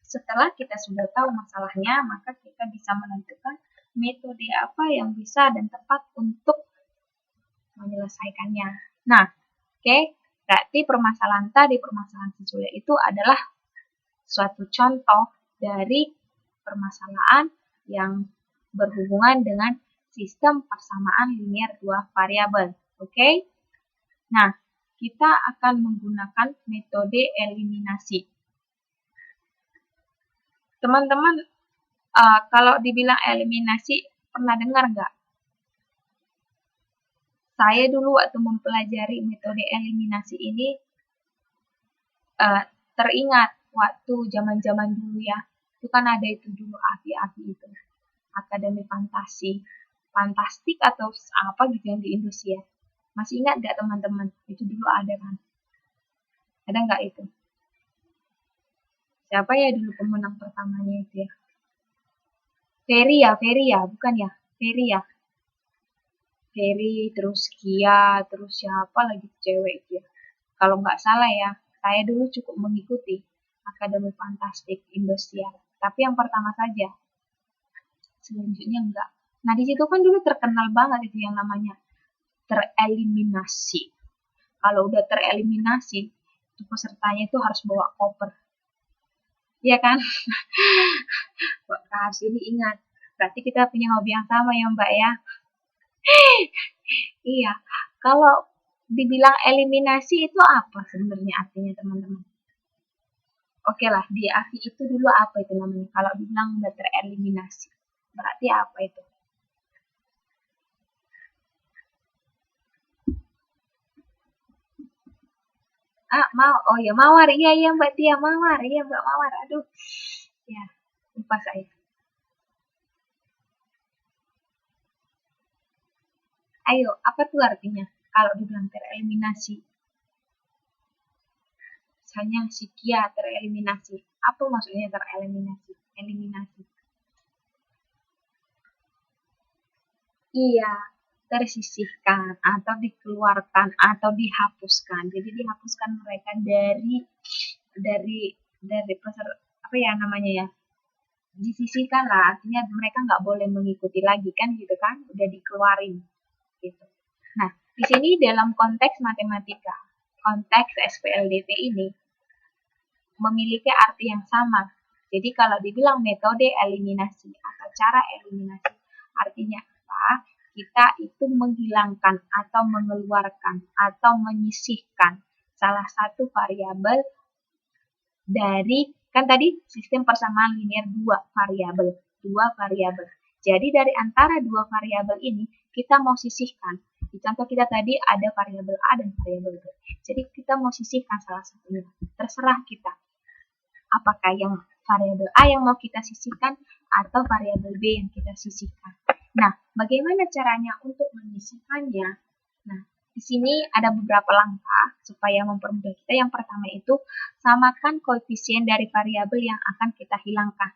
Setelah kita sudah tahu masalahnya, maka kita bisa menentukan metode apa yang bisa dan tepat untuk menyelesaikannya. Nah, oke, berarti permasalahan sesulit itu adalah suatu contoh dari permasalahan yang berhubungan dengan sistem persamaan linear dua variabel. Oke? Nah, kita akan menggunakan metode eliminasi. Teman-teman, kalau dibilang eliminasi, pernah dengar nggak? Saya dulu waktu mempelajari metode eliminasi ini, teringat waktu zaman-zaman dulu ya, itu kan ada itu dulu AFI itu, Akademi Fantastik atau apa gitu yang di Indonesia. Masih ingat nggak teman-teman? Itu dulu ada kan? Ada nggak itu? Siapa ya dulu pemenang pertamanya itu ya? Ferry ya, bukan ya? Ferry ya? Ferry, terus Kia, terus siapa lagi cewek itu ya? Kalau nggak salah ya, saya dulu cukup mengikuti Akademi Fantastik Indosiar. Tapi yang pertama saja, selanjutnya enggak. Nah di situ kan dulu terkenal banget itu yang namanya tereliminasi. Kalau udah tereliminasi, itu pesertanya itu harus bawa koper. Iya kan? Harus ini ingat. Berarti kita punya hobi yang sama ya Mbak ya. Iya. Kalau dibilang eliminasi itu apa sebenarnya artinya teman-teman? Oke lah, di AFI itu dulu apa itu namanya? Kalau dibilang udah tereliminasi, berarti apa itu? Oh ya Mawar, iya Mbak Tia Mawar, iya Mbak Mawar, aduh, ya lupa saya. Ayo, apa tuh artinya kalau dibilang tereliminasi? Misalnya si Kia tereliminasi, apa maksudnya tereliminasi? Eliminasi. Iya, tersisihkan atau dikeluarkan atau dihapuskan. Jadi dihapuskan mereka dari apa ya namanya ya, disisihkan lah, artinya mereka nggak boleh mengikuti lagi kan gitu kan, udah dikeluarin gitu. Nah di sini dalam konteks matematika, konteks SPLDT ini memiliki arti yang sama. Jadi kalau dibilang metode eliminasi atau cara eliminasi, artinya apa? Kita itu menghilangkan atau mengeluarkan atau menyisihkan salah satu variabel dari, kan tadi sistem persamaan linear dua variabel. Jadi dari antara dua variabel ini kita mau sisihkan. Di contoh kita tadi ada variabel A dan variabel B. Jadi kita mau sisihkan salah satunya. Terserah kita. Apakah yang variabel A yang mau kita sisihkan atau variabel B yang kita sisihkan. Nah, bagaimana caranya untuk menyisihkannya? Nah, di sini ada beberapa langkah supaya mempermudah kita. Yang pertama itu, samakan koefisien dari variabel yang akan kita hilangkan.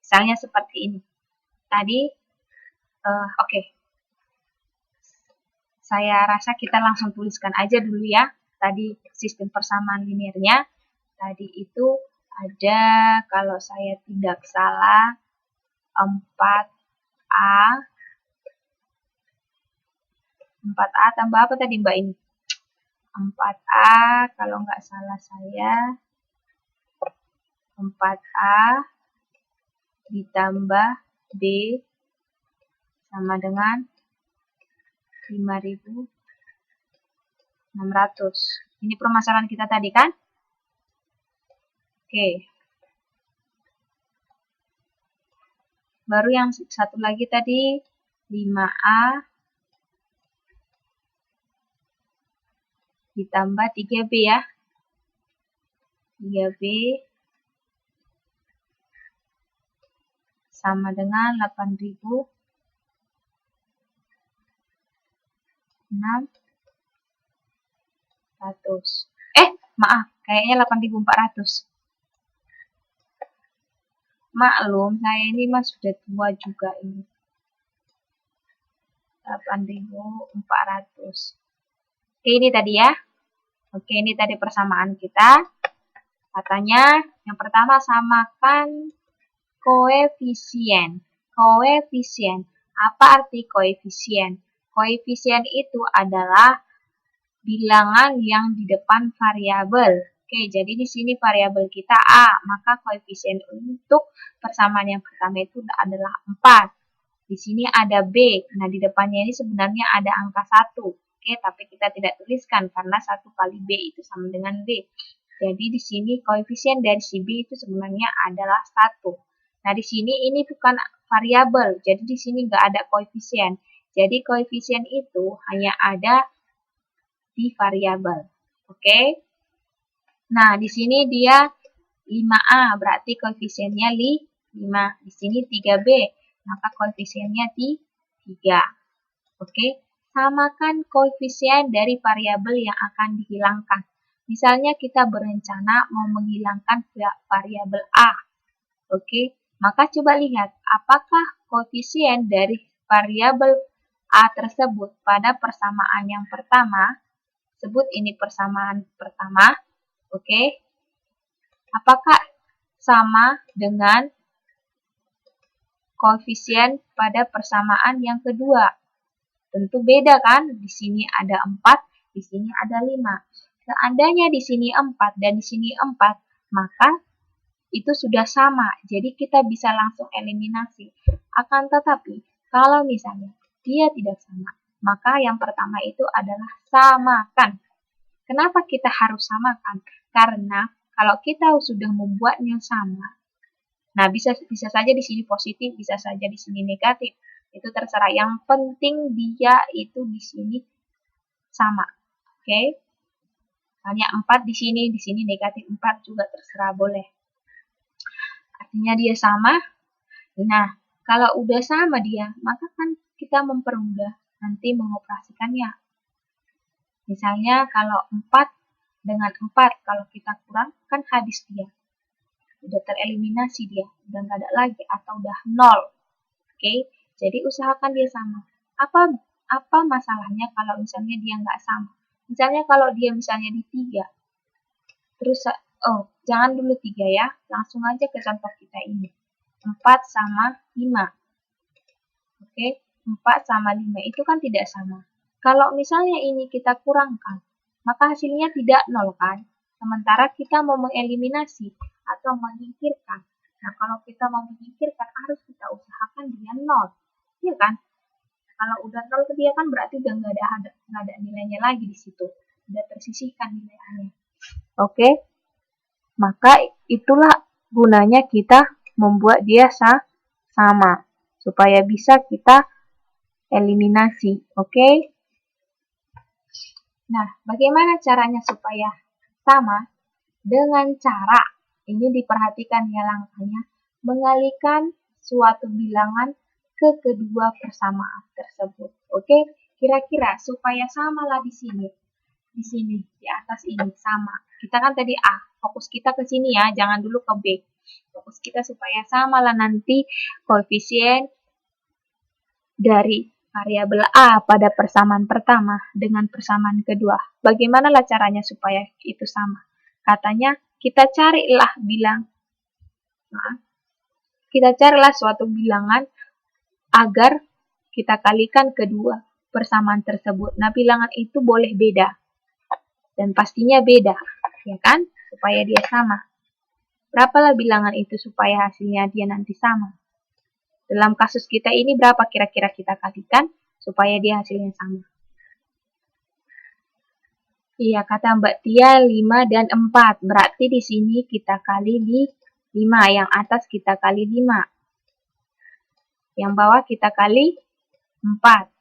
Misalnya seperti ini. Tadi, oke. Saya rasa kita langsung tuliskan aja dulu ya. Tadi sistem persamaan linearnya. Tadi itu ada, kalau saya tidak salah, 4A 4A tambah apa tadi Mbak ini? 4A, kalau nggak salah saya, 4A ditambah B sama dengan 5.600. Ini permasalahan kita tadi kan? Oke. Baru yang satu lagi tadi, 5A ditambah 3B ya. 3B sama dengan 8.600. Maaf, kayaknya 8.400. Maklum, saya ini mas sudah tua juga ini. 8.400. Oke, ini tadi ya. Oke, ini tadi persamaan kita. Katanya, yang pertama samakan koefisien. Koefisien. Apa arti koefisien? Koefisien itu adalah bilangan yang di depan variabel. Oke, jadi di sini variabel kita A, maka koefisien untuk persamaan yang pertama itu adalah 4. Di sini ada B, nah di depannya ini sebenarnya ada angka 1. Oke, tapi kita tidak tuliskan karena 1 kali B itu sama dengan B. Jadi di sini koefisien dari si B itu sebenarnya adalah 1. Nah, di sini ini bukan variabel, jadi di sini nggak ada koefisien. Jadi koefisien itu hanya ada di variabel. Oke. Nah, di sini dia 5A, berarti koefisiennya 5. Di sini 3B, maka koefisiennya 3. Oke. Samakan koefisien dari variabel yang akan dihilangkan. Misalnya kita berencana mau menghilangkan variabel A. Oke. Maka coba lihat, apakah koefisien dari variabel A tersebut pada persamaan yang pertama, sebut ini persamaan pertama, oke, apakah sama dengan koefisien pada persamaan yang kedua? Tentu beda kan? Di sini ada 4, di sini ada 5. Seandainya di sini 4 dan di sini 4, maka itu sudah sama. Jadi kita bisa langsung eliminasi. Akan tetapi, kalau misalnya dia tidak sama, maka yang pertama itu adalah samakan. Kenapa kita harus samakan? Karena kalau kita sudah membuatnya sama, nah bisa saja di sini positif, bisa saja di sini negatif. Itu terserah. Yang penting dia itu di sini sama. Oke? Hanya 4 di sini negatif 4 juga terserah, boleh. Artinya dia sama. Nah, kalau udah sama dia, maka kan kita mempermudah nanti mengoperasikannya. Misalnya kalau 4 dengan 4, kalau kita kurang, kan habis dia. Udah tereliminasi dia, udah nggak ada lagi, atau udah 0. Oke, jadi usahakan dia sama. Apa masalahnya kalau misalnya dia nggak sama? Misalnya kalau dia misalnya di 3, terus, jangan dulu 3 ya, langsung aja ke contoh kita ini. 4 sama 5. Oke, 4 sama 5 itu kan tidak sama. Kalau misalnya ini kita kurangkan, maka hasilnya tidak 0 kan? Sementara kita mau mengeliminasi atau menyingkirkan. Nah, kalau kita mau menyingkirkan harus kita usahakan dia 0. Iya kan? Kalau udah 0 ke dia kan berarti udah nggak ada nilainya lagi di situ. Udah tersisihkan nilainya. Oke? Maka itulah gunanya kita membuat dia sama. Supaya bisa kita eliminasi. Oke? Nah, bagaimana caranya supaya sama? Dengan cara, ini diperhatikan ya langkahnya, mengalihkan suatu bilangan ke kedua persamaan tersebut. Oke, kira-kira supaya samalah di sini. Di atas ini sama. Kita kan tadi A, fokus kita ke sini ya, jangan dulu ke B. Fokus kita supaya samalah nanti koefisien dari variabel A pada persamaan pertama dengan persamaan kedua. Bagaimanalah caranya supaya itu sama? Katanya kita carilah suatu bilangan agar kita kalikan kedua persamaan tersebut. Nah, bilangan itu boleh beda. Dan pastinya beda, ya kan? Supaya dia sama. Berapalah bilangan itu supaya hasilnya dia nanti sama? Dalam kasus kita ini berapa kira-kira kita kalikan supaya dia hasilnya sama? Iya, kata Mbak Tia 5 dan 4. Berarti di sini kita kali 5. Yang atas kita kali 5. Yang bawah kita kali 4.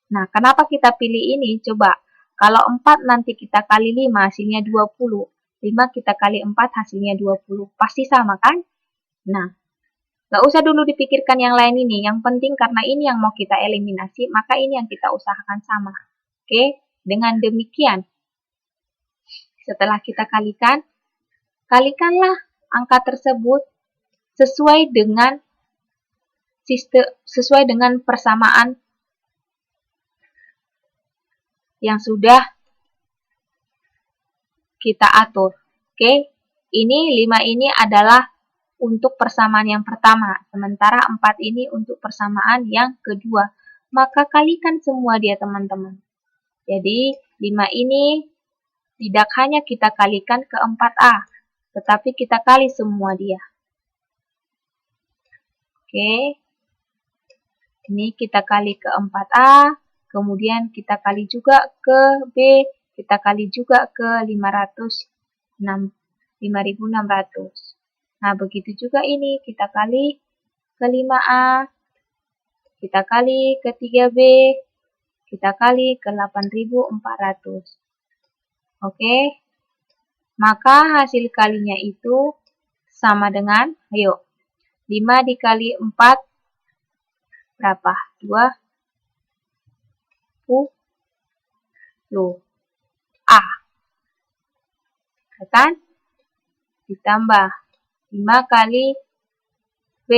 Nah, kenapa kita pilih ini? Coba, kalau 4 nanti kita kali 5 hasilnya 20. 5 kita kali 4 hasilnya 20. Pasti sama kan? Nah, nggak usah dulu dipikirkan yang lain ini. Yang penting karena ini yang mau kita eliminasi, maka ini yang kita usahakan sama. Oke, dengan demikian, setelah kita kalikanlah angka tersebut sesuai dengan persamaan yang sudah kita atur. Oke, ini 5 ini adalah untuk persamaan yang pertama, sementara 4 ini untuk persamaan yang kedua. Maka kalikan semua dia teman-teman. Jadi 5 ini tidak hanya kita kalikan ke 4A, tetapi kita kali semua dia. Oke, ini kita kali ke 4A, kemudian kita kali juga ke B, kita kali juga ke 5.600. Nah, begitu juga ini, kita kali ke 5A, kita kali ke 3B, kita kali ke 8.400. Oke, maka hasil kalinya itu sama dengan, ayo, 5 dikali 4, berapa? 20 A. Kan? Ditambah 5 kali B,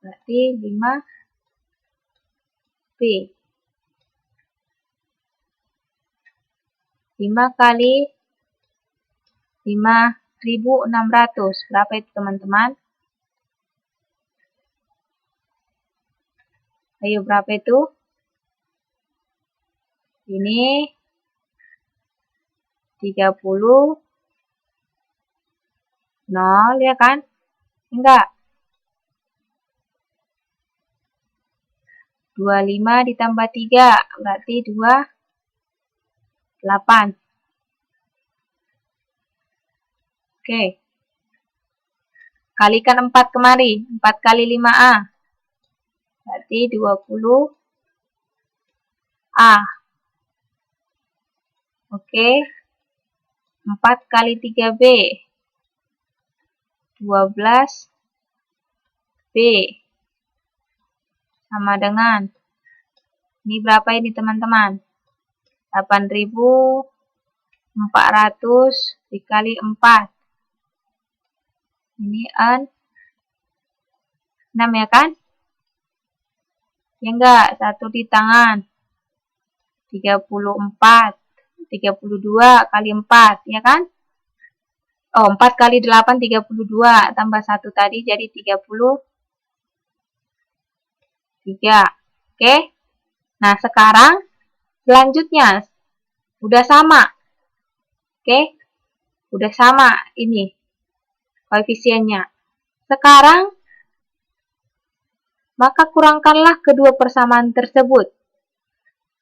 berarti 5B. 5 kali 5.600. Berapa itu teman-teman? Ayo, berapa itu? Ini 30. 0, ya kan? Enggak. 25 ditambah 3, berarti 28. Oke. Kalikan 4 kemari. 4 kali 5A. Berarti 20A. Oke. 4 kali 3B. 12B. Sama dengan, ini berapa ini teman-teman? 8.400 dikali 4. Ini 6, ya kan? Ya enggak, 1 di tangan. 34. 32 kali 4, ya kan? Oh, 4 kali 8, 32. Tambah 1 tadi, jadi 33. Oke? Nah, sekarang selanjutnya udah sama. Oke? Udah sama ini koefisiennya. Sekarang, maka kurangkanlah kedua persamaan tersebut.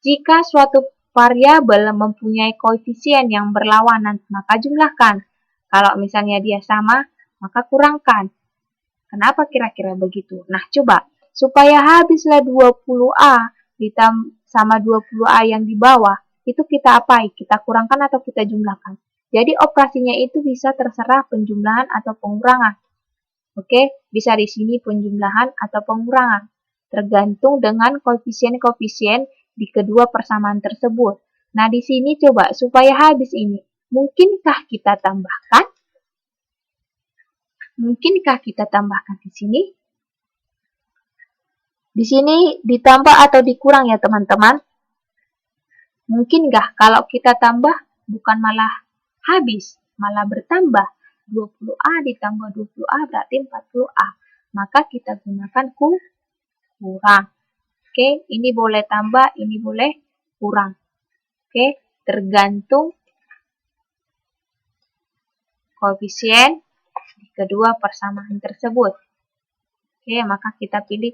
Jika suatu variabel mempunyai koefisien yang berlawanan, maka jumlahkan. Kalau misalnya dia sama, maka kurangkan. Kenapa kira-kira begitu? Nah, coba. Supaya habislah 20A sama 20A yang di bawah, itu kita apai? Kita kurangkan atau kita jumlahkan? Jadi operasinya itu bisa terserah penjumlahan atau pengurangan. Oke, bisa di sini penjumlahan atau pengurangan. Tergantung dengan koefisien-koefisien di kedua persamaan tersebut. Nah, di sini coba supaya habis ini, mungkinkah kita tambahkan? Mungkinkah kita tambahkan di sini? Di sini ditambah atau dikurang ya teman-teman? Mungkin nggak kalau kita tambah bukan malah habis, malah bertambah. 20A ditambah 20A berarti 40A. Maka kita gunakan kurang. Oke, ini boleh tambah, ini boleh kurang. Oke, tergantung koefisien di kedua persamaan tersebut. Oke, maka kita pilih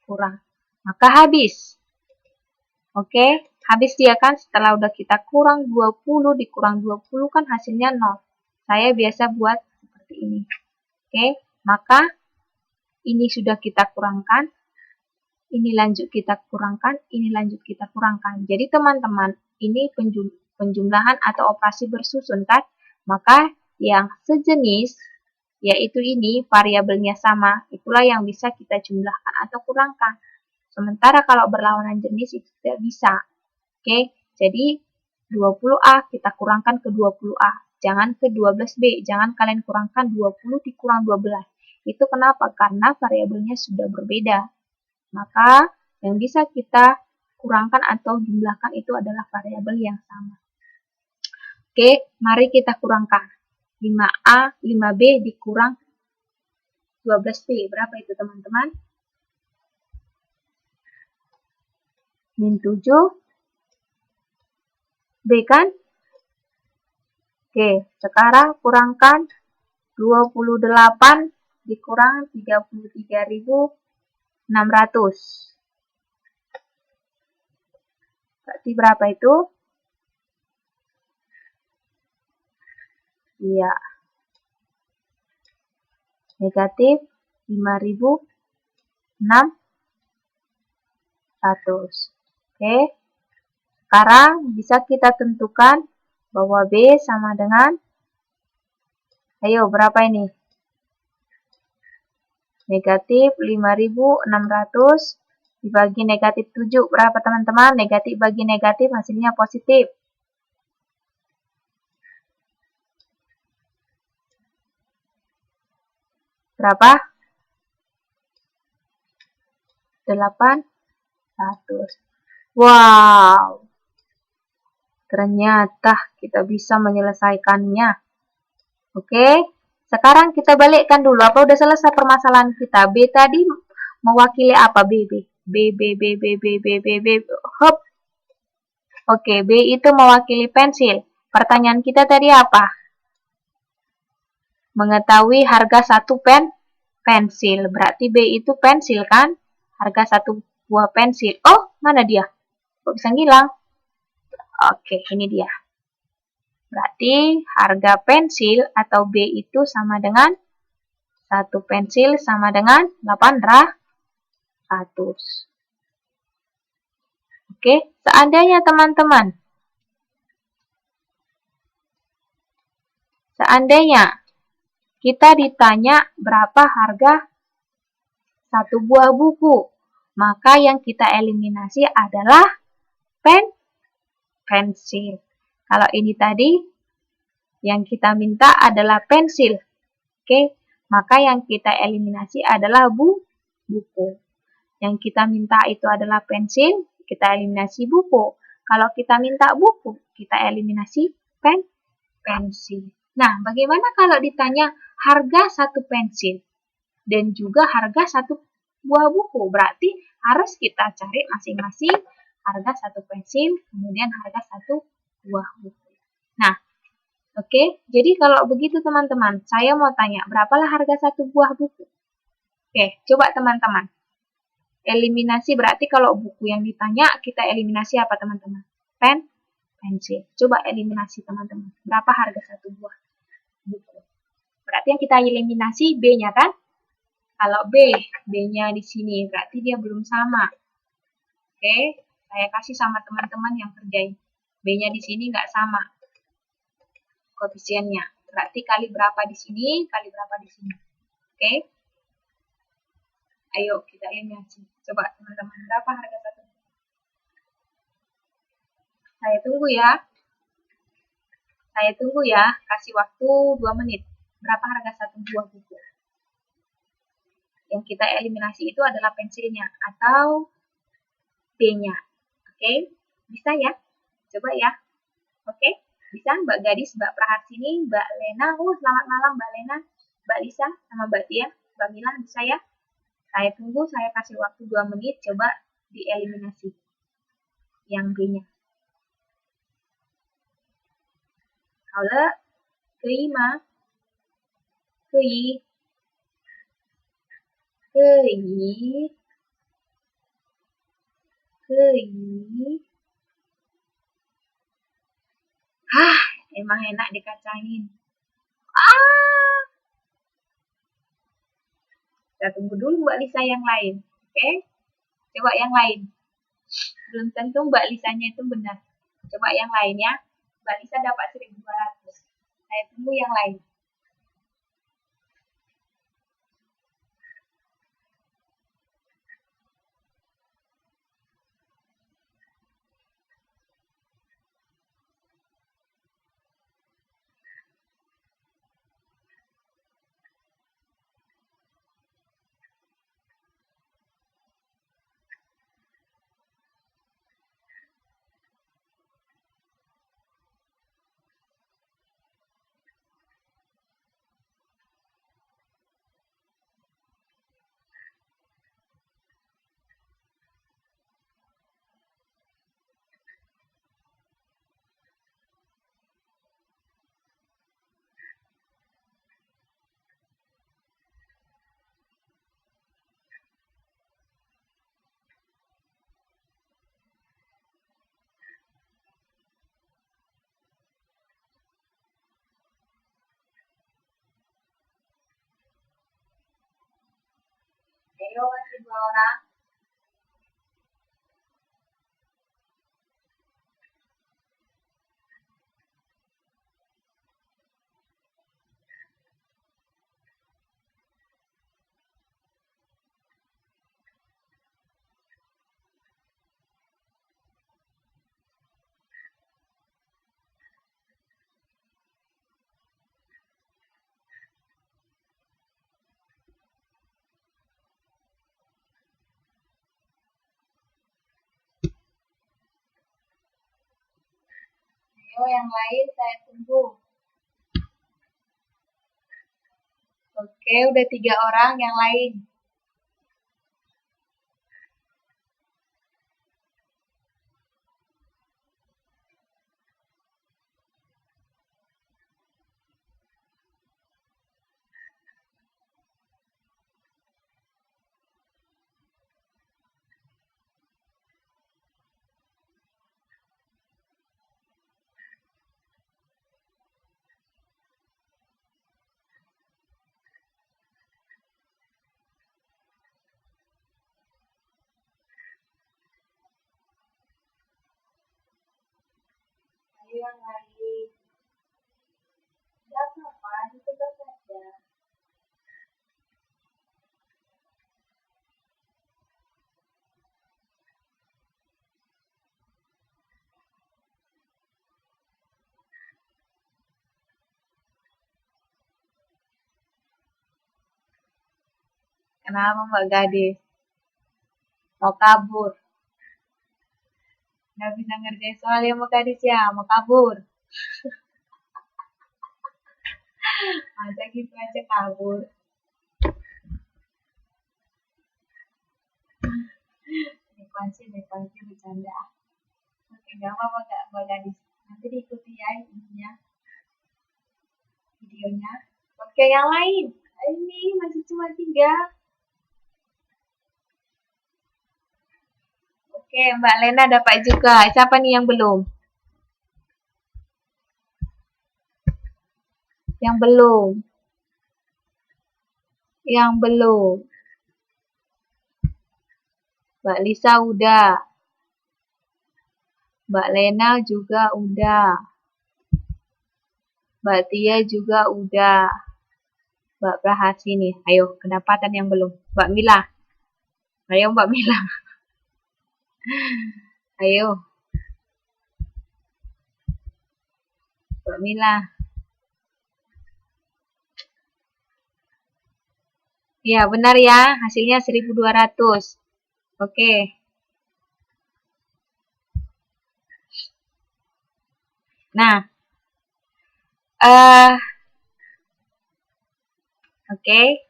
kurang. Maka habis. Oke, habis dia kan setelah udah kita kurang 20 dikurang 20 kan hasilnya 0. Saya biasa buat seperti ini. Oke, maka ini sudah kita kurangkan. Ini lanjut kita kurangkan, ini lanjut kita kurangkan. Jadi teman-teman, ini penjumlahan atau operasi bersusun kan? Maka yang sejenis, yaitu ini variabelnya sama, itulah yang bisa kita jumlahkan atau kurangkan. Sementara kalau berlawanan jenis itu tidak bisa. Oke, jadi 20A kita kurangkan ke 20A, jangan ke 12B, jangan kalian kurangkan 20 dikurang 12. Itu kenapa? Karena variabelnya sudah berbeda. Maka yang bisa kita kurangkan atau jumlahkan itu adalah variabel yang sama. Oke, mari kita kurangkan. 5A, 5B dikurang 12B. Berapa itu teman-teman? Min 7. B kan? Oke, sekarang kurangkan 28 dikurang 33.600. Berarti berapa itu? Iya. Negatif 5.600. Oke. Sekarang bisa kita tentukan bahwa B sama dengan, ayo berapa ini? Negatif 5.600 dibagi negatif 7. Berapa teman-teman? Negatif bagi negatif hasilnya positif. Berapa? 800. Wow. Ternyata kita bisa menyelesaikannya. Oke, sekarang kita balikkan dulu. Apa udah selesai permasalahan kita? B tadi mewakili apa? B. Hop. Oke, B itu mewakili pensil. Pertanyaan kita tadi apa? Mengetahui harga satu pensil. Berarti B itu pensil kan? Harga satu buah pensil. Oh, mana dia? Kok bisa ngilang? Oke, ini dia. Berarti harga pensil atau B itu sama dengan satu pensil sama dengan 800. Oke, seandainya teman-teman, kita ditanya berapa harga satu buah buku, maka yang kita eliminasi adalah pensil. Kalau ini tadi, yang kita minta adalah pensil. Oke, maka yang kita eliminasi adalah buku. Yang kita minta itu adalah pensil, kita eliminasi buku. Kalau kita minta buku, kita eliminasi pensil. Nah, bagaimana kalau ditanya harga satu pensil dan juga harga satu buah buku? Berarti harus kita cari masing-masing harga satu pensil, kemudian harga satu buah buku. Nah, oke, jadi kalau begitu teman-teman, saya mau tanya, berapalah harga satu buah buku? Oke, coba teman-teman. Eliminasi berarti kalau buku yang ditanya, kita eliminasi apa teman-teman? Pensil. Coba eliminasi teman-teman. Berapa harga satu buah buku? Berarti yang kita eliminasi B-nya kan? Kalau B-nya di sini, berarti dia belum sama. Oke, saya kasih sama teman-teman yang kerjain. B-nya di sini nggak sama koefisiennya. Berarti kali berapa di sini, kali berapa di sini. Oke? Ayo kita eliminasi. Coba teman-teman, berapa harga satu? Saya tunggu ya. Kasih waktu 2 menit. Berapa harga satu buah buku? Yang kita eliminasi itu adalah pensilnya atau B-nya. Oke? Bisa ya? Coba ya. Oke? Bisa Mbak Gadis, Mbak Prahasini, Mbak Lena. Selamat malam Mbak Lena, Mbak Lisa, sama Mbak Tia, Mbak Mila, bisa ya? Saya tunggu, saya kasih waktu 2 menit, coba dieliminasi yang B-nya. 好了，可以吗？可以，可以，可以。Hah, emang enak dikacangin. Kita tunggu dulu Mbak Lisa yang lain. Oke? Coba yang lain. Belum tentu Mbak Lisanya itu benar. Coba yang lain ya. Mbak Lisa dapat 1.200. Saya tunggu yang lain. Ayo, masih 2 orang. Ayo, yang lain saya tunggu. Oke, udah 3 orang yang lain. Ayo, yang lain. Tidak apa-apa, ditebak saja. Kenapa Mbak Gadis? Mau kabur? Nggak bisa ngerjain soal ya Mbak Gadis ya? Mau kabur? Masa gitu aja kabur? Depansi bercanda. Oke, nggak apa-apa Mbak Gadis. Nanti diikuti ya ininya, videonya. Oke, yang lain. Ini masih cuma 3. Oke, Mbak Lena dapat juga. Siapa nih yang belum? Yang belum. Yang belum. Mbak Lisa udah. Mbak Lena juga udah. Mbak Tia juga udah. Mbak Prahasi nih. Ayo, kedapatan yang belum. Mbak Mila. Ayo Mbak Mila. Ayo. Mbak Mila. Ya, benar ya. Hasilnya 1200. Oke. Nah. Oke.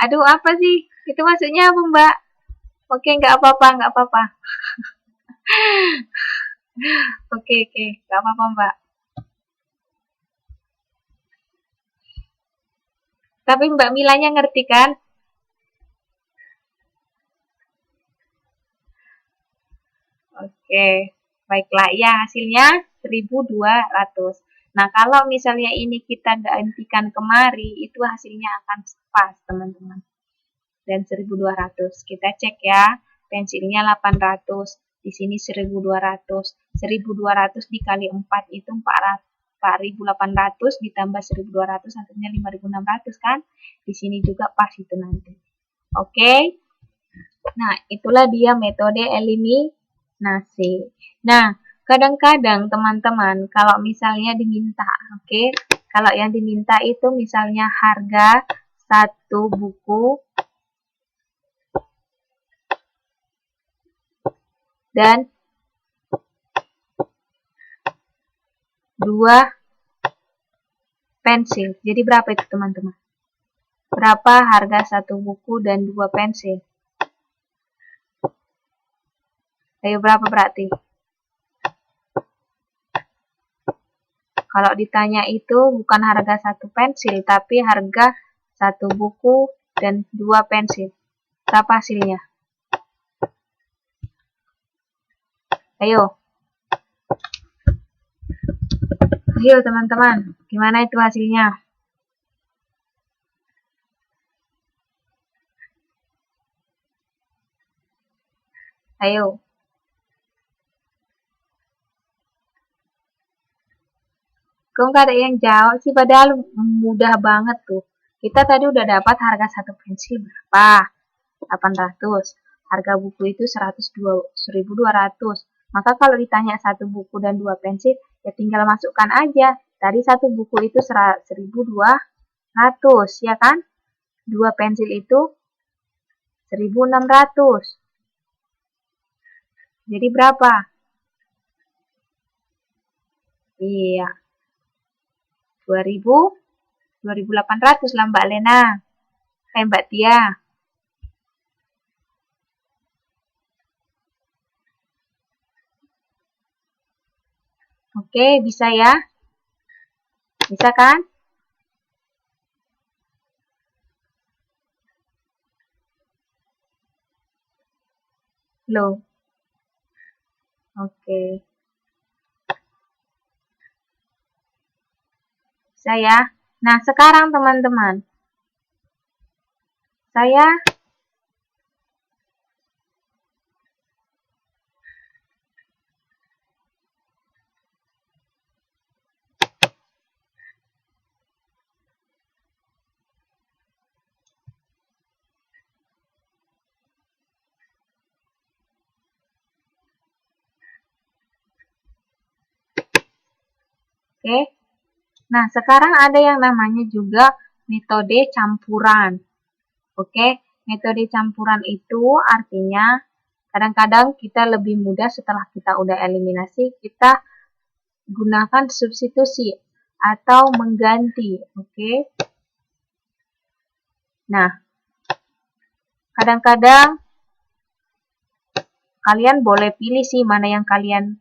Aduh, apa sih? Itu maksudnya apa, Mbak? Oke, nggak apa-apa. Oke, nggak apa-apa, Mbak. Tapi Mbak Milanya ngerti kan? Oke, baiklah. Ya, hasilnya 1200. Nah, kalau misalnya ini kita gantikan kemari, itu hasilnya akan pas, teman-teman. Dan 1200. Kita cek ya. Pensilnya 800. Di sini 1200. 1200 dikali 4 itu 4800 ditambah 1200 hasilnya 5600 kan? Di sini juga pas itu nanti. Oke. Nah, itulah dia metode eliminasi. Nah, kadang-kadang teman-teman kalau misalnya diminta, oke? Kalau yang diminta itu misalnya harga satu buku dan 2 pensil. Jadi berapa itu teman-teman? Berapa harga satu buku dan 2 pensil? Ayo, berapa berarti? Kalau ditanya itu bukan harga satu pensil, tapi harga satu buku dan 2 pensil. Berapa hasilnya? Ayo. Ayo teman-teman, Gimana itu hasilnya? Ayo. Kok nggak ada yang jawab sih? Padahal mudah banget tuh. Kita tadi udah dapat harga satu pensil berapa? 800. Harga buku itu 1.200. Maka kalau ditanya satu buku dan dua pensil, ya tinggal masukkan aja. Tadi satu buku itu 1.200, ya kan? Dua pensil itu 1.600. Jadi berapa? Iya, 2.800 lah Mbak Lena. Mbak Tia. Oke, bisa ya? Bisa kan? Loh. Oke. Bisa ya? Nah, sekarang teman-teman. Saya Oke. Nah, sekarang ada yang namanya juga metode campuran. Oke, metode campuran itu artinya kadang-kadang kita lebih mudah setelah kita udah eliminasi, kita gunakan substitusi atau mengganti. Oke. Nah, kadang-kadang kalian boleh pilih sih mana yang kalian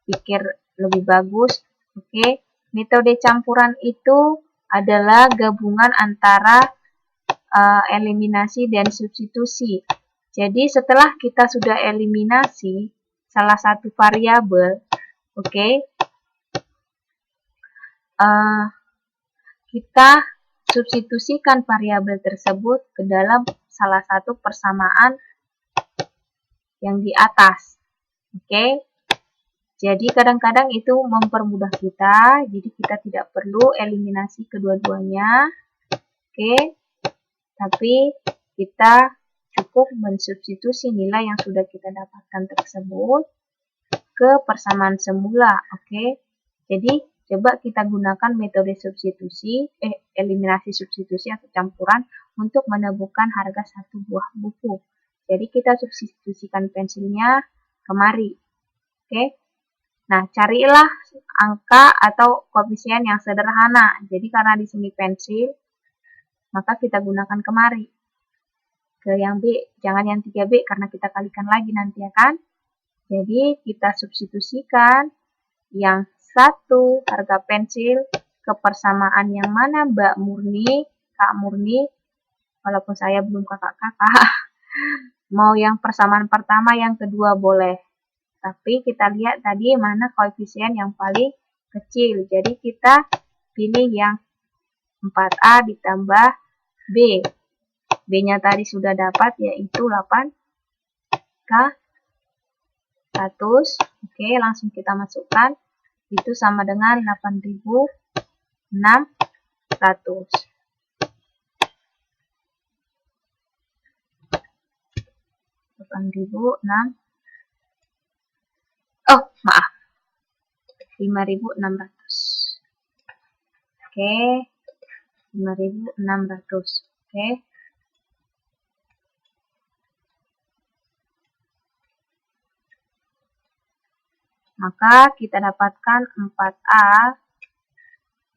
pikir lebih bagus. Oke, metode campuran itu adalah gabungan antara eliminasi dan substitusi. Jadi setelah kita sudah eliminasi salah satu variabel, oke, kita substitusikan variabel tersebut ke dalam salah satu persamaan yang di atas. Oke. Jadi kadang-kadang itu mempermudah kita, jadi kita tidak perlu eliminasi kedua-duanya. Oke. Tapi kita cukup mensubstitusi nilai yang sudah kita dapatkan tersebut ke persamaan semula. Oke. Jadi coba kita gunakan metode substitusi, eliminasi substitusi atau campuran untuk menemukan harga satu buah buku. Jadi kita substitusikan pensilnya kemari. Oke. Nah, carilah angka atau koefisien yang sederhana. Jadi karena di sini pensil, maka kita gunakan kemari. Ke yang B, jangan yang 3B karena kita kalikan lagi nanti ya kan. Jadi kita substitusikan yang satu harga pensil ke persamaan yang mana Mbak Murni, Kak Murni, walaupun saya belum kakak-kakak. Mau yang persamaan pertama, yang kedua boleh. Tapi kita lihat tadi mana koefisien yang paling kecil. Jadi kita pilih yang 4A ditambah B. B-nya tadi sudah dapat yaitu 8K100. Oke, langsung kita masukkan. Itu sama dengan 8.600. Oh, maaf. 5.600. Oke. 5.600. Oke. Maka kita dapatkan 4A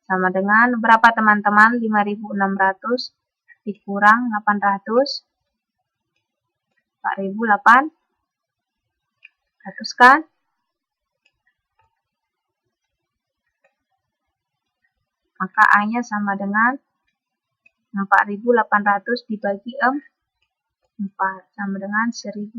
sama dengan berapa teman-teman? 5.600 dikurang 800. 4.800 kan? Maka A-nya sama dengan 4.800 dibagi 4 sama dengan 1.200.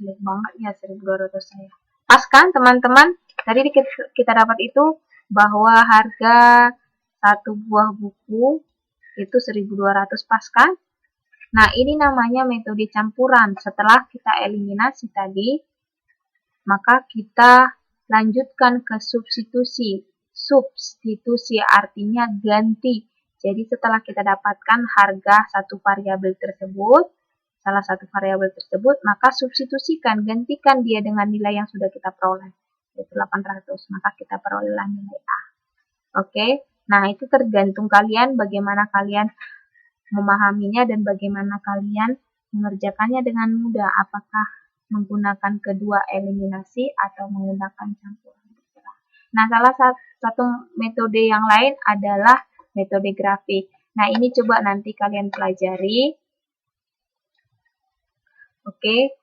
jelek banget ya 1.200 saya. Pas kan teman-teman? Tadi kita dapat itu bahwa harga satu buah buku itu 1.200, pas kan? Nah, ini namanya metode campuran. Setelah kita eliminasi tadi, maka kita lanjutkan ke substitusi. Substitusi artinya ganti. Jadi setelah kita dapatkan harga satu variabel tersebut, salah satu variabel tersebut, maka substitusikan, gantikan dia dengan nilai yang sudah kita peroleh, yaitu 800. Maka kita perolehlah nilai A. Oke, nah itu tergantung kalian bagaimana kalian memahaminya dan bagaimana kalian mengerjakannya dengan mudah. Apakah menggunakan kedua eliminasi atau menggunakan campuran. Nah, salah satu metode yang lain adalah metode grafik. Nah, ini coba nanti kalian pelajari. Oke.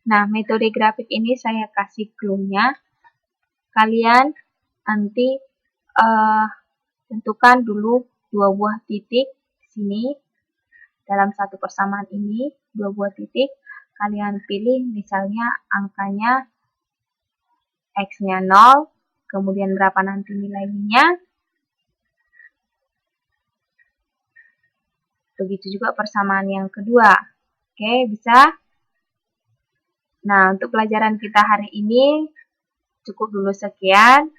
Nah, metode grafik ini saya kasih clue-nya. Kalian nanti tentukan dulu 2 buah titik sini. Dalam satu persamaan ini, 2 buah titik, kalian pilih misalnya angkanya X-nya 0, kemudian berapa nanti nilainya. Begitu juga persamaan yang kedua. Oke, bisa? Nah, untuk pelajaran kita hari ini cukup dulu sekian.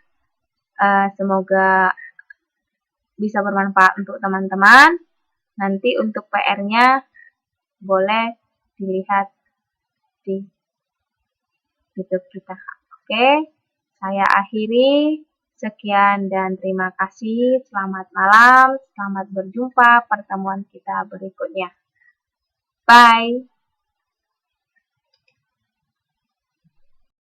Semoga bisa bermanfaat untuk teman-teman. Nanti untuk PR-nya boleh dilihat di YouTube kita. Oke, saya akhiri. Sekian dan terima kasih. Selamat malam, selamat berjumpa pertemuan kita berikutnya. Bye.